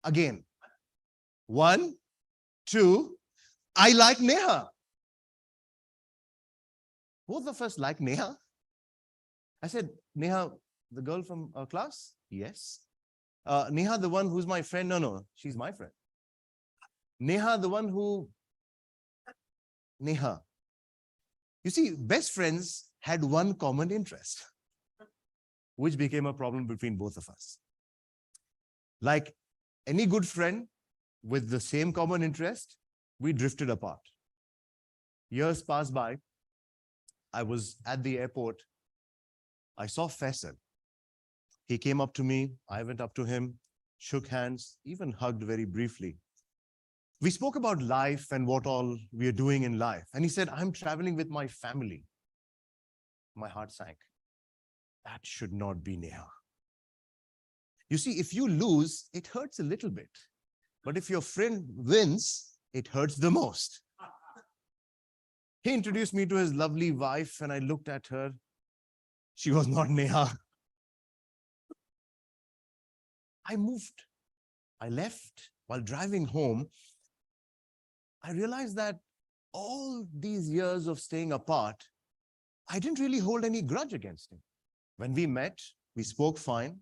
Again. 1, 2, I like Neha. Both of us like Neha. I said, Neha, the girl from our class? Yes. Neha, the one who's my friend? No, she's my friend. Neha, the one who... Neha. You see, best friends had one common interest, which became a problem between both of us. Like any good friend with the same common interest, we drifted apart. Years passed by. I was at the airport. I saw Faisal. He came up to me, I went up to him, shook hands, even hugged very briefly. We spoke about life and what all we are doing in life. And he said, I'm traveling with my family. My heart sank. That should not be Neha. You see, if you lose, it hurts a little bit. But if your friend wins, it hurts the most. He introduced me to his lovely wife, and I looked at her. She was not Neha. I moved. I left. While driving home, I realized that all these years of staying apart, I didn't really hold any grudge against him. When we met, we spoke fine.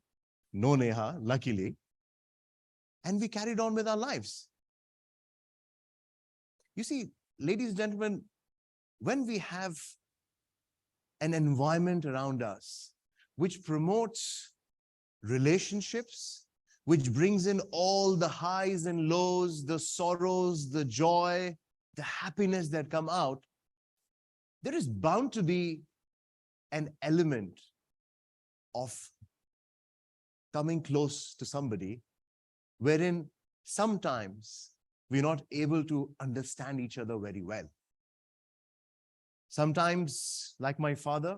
No Neha, luckily. And we carried on with our lives. You see, ladies and gentlemen, when we have an environment around us which promotes relationships, which brings in all the highs and lows, the sorrows, the joy, the happiness that come out, there is bound to be an element of coming close to somebody wherein sometimes we're not able to understand each other very well. Sometimes, like my father,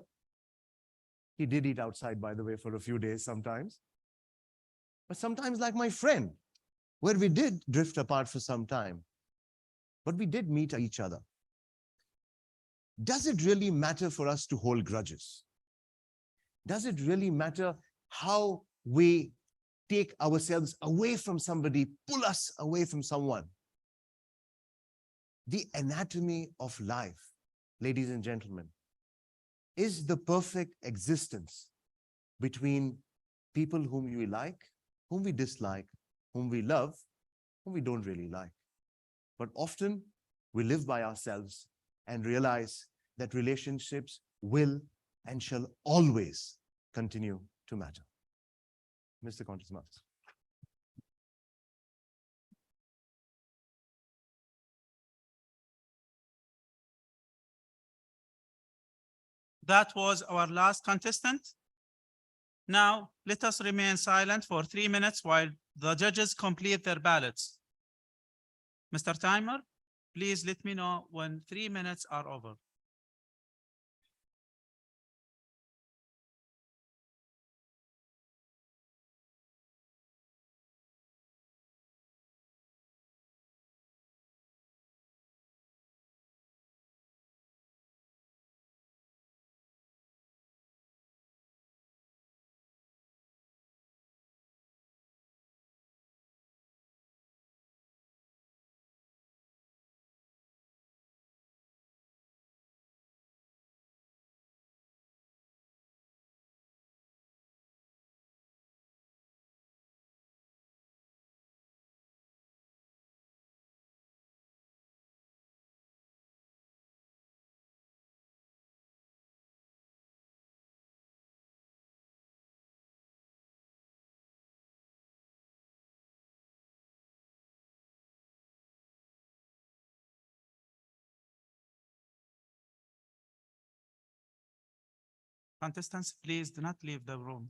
he did eat outside, by the way, for a few days sometimes. But sometimes, like my friend, where we did drift apart for some time, but we did meet each other. Does it really matter for us to hold grudges? Does it really matter how we take ourselves away from somebody, pull us away from someone? The anatomy of life, ladies and gentlemen, is the perfect existence between people whom we like, whom we dislike, whom we love, whom we don't really like. But often we live by ourselves and realize that relationships will and shall always continue to matter. Mr. Contis Marks. That was our last contestant. Now, let us remain silent for 3 minutes while the judges complete their ballots. Mr. Timer, please let me know when 3 minutes are over. Contestants, please do not leave the room.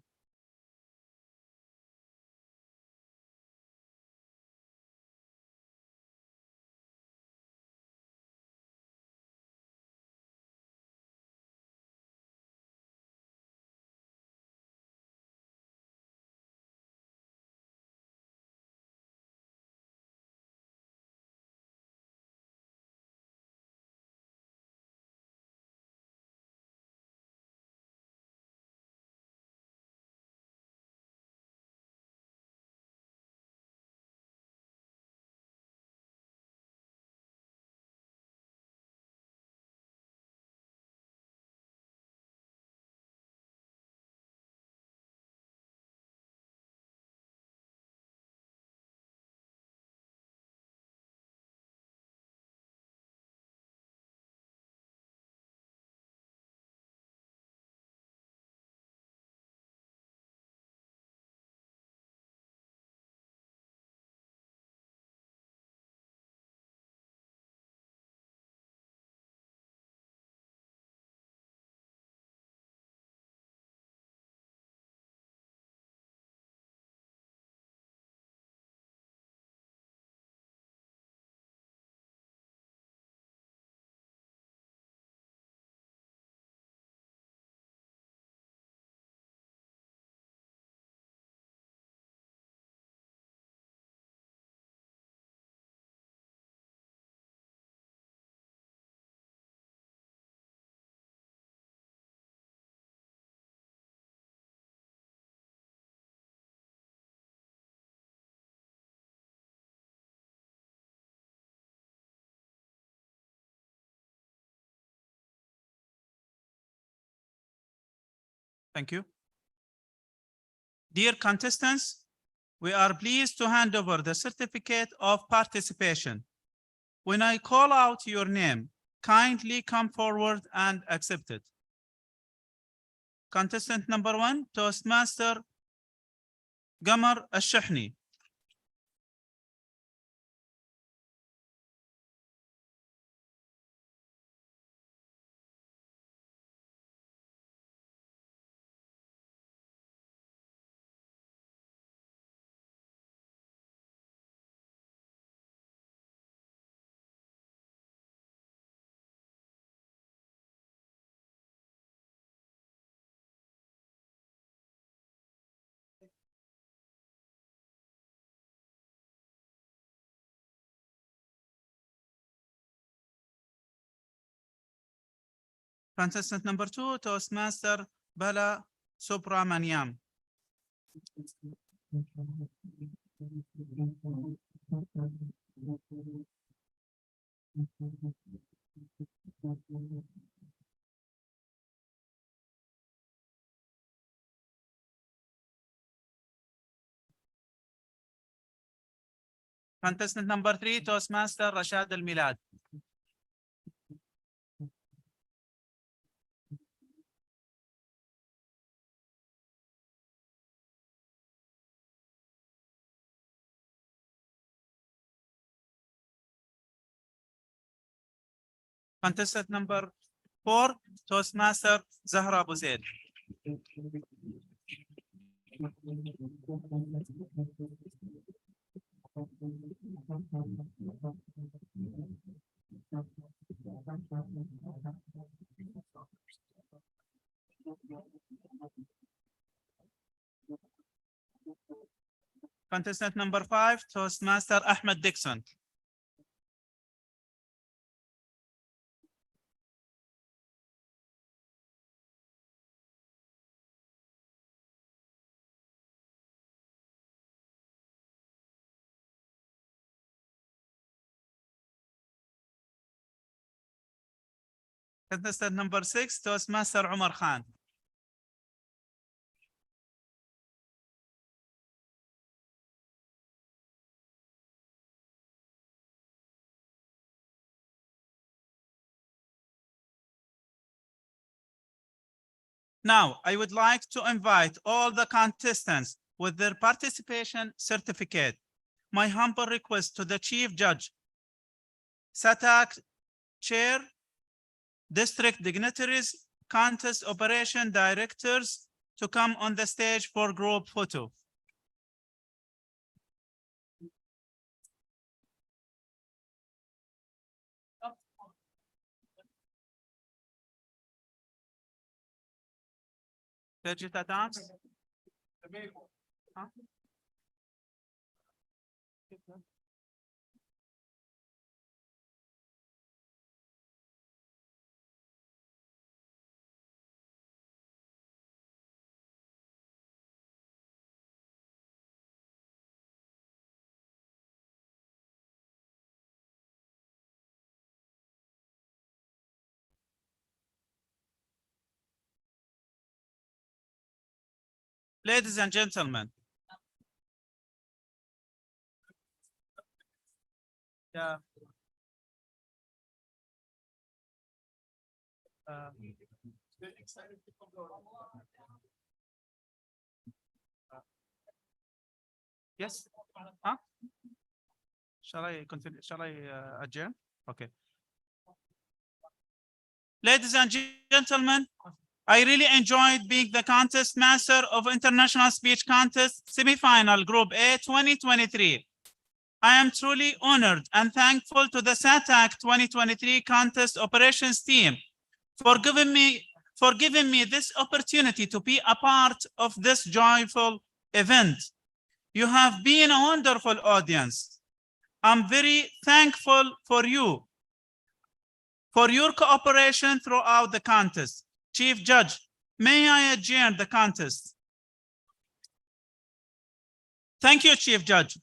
Thank you. Dear contestants, we are pleased to hand over the certificate of participation. When I call out your name, kindly come forward and accept it. Contestant number 1, Toastmaster Qamar Al-Shahni. Contestant number 2, Toastmaster Bala Subramaniam. Contestant number 3, Toastmaster Rashad Al-Milad. Contestant number 4, Toastmaster Zahra Abu Zaid. Contestant number 5, Toastmaster Ahmed Dixon. Contestant number 6, Toastmaster Umar Khan. Now, I would like to invite all the contestants with their participation certificate. My humble request to the Chief Judge, SATAC Chair, District Dignitaries, Contest Operation Directors to come on the stage for group photo. Sergio Adams. Huh? Ladies and gentlemen. Yeah. Yes. Huh? Shall I continue? Shall I adjourn? Okay. Ladies and gentlemen, I really enjoyed being the contest master of International Speech Contest Semi-Final Group A 2023. I am truly honored and thankful to the SATAC 2023 Contest Operations team for giving me this opportunity to be a part of this joyful event. You have been a wonderful audience. I'm very thankful for you, for your cooperation throughout the contest. Chief Judge, may I adjourn the contest? Thank you, Chief Judge.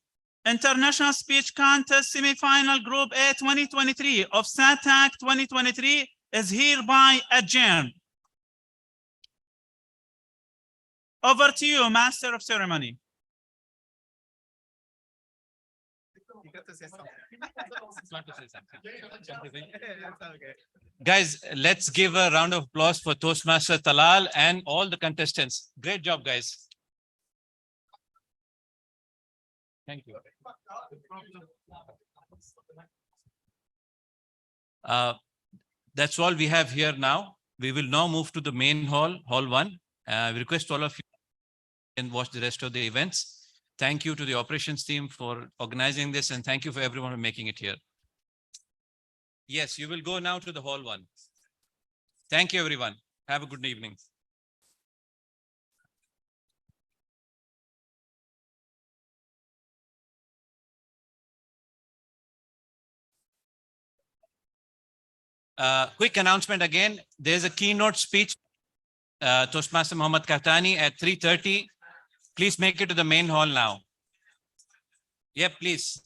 International Speech Contest Semi-Final Group A 2023 of SATAC 2023 is hereby adjourned. Over to you, Master of Ceremony. Guys, let's give a round of applause for Toastmaster Talal and all the contestants. Great job, guys. Thank you. That's all we have here now. We will now move to the main hall, Hall 1. We request all of you and watch the rest of the events. Thank you to the operations team for organizing this, and thank you for everyone for making it here. Yes, you will go now to the Hall 1. Thank you, everyone. Have a good evening. Quick announcement again. There's a keynote speech, Toastmaster Muhammad Kahtani at 3:30. Please make it to the main hall now. Yeah, please.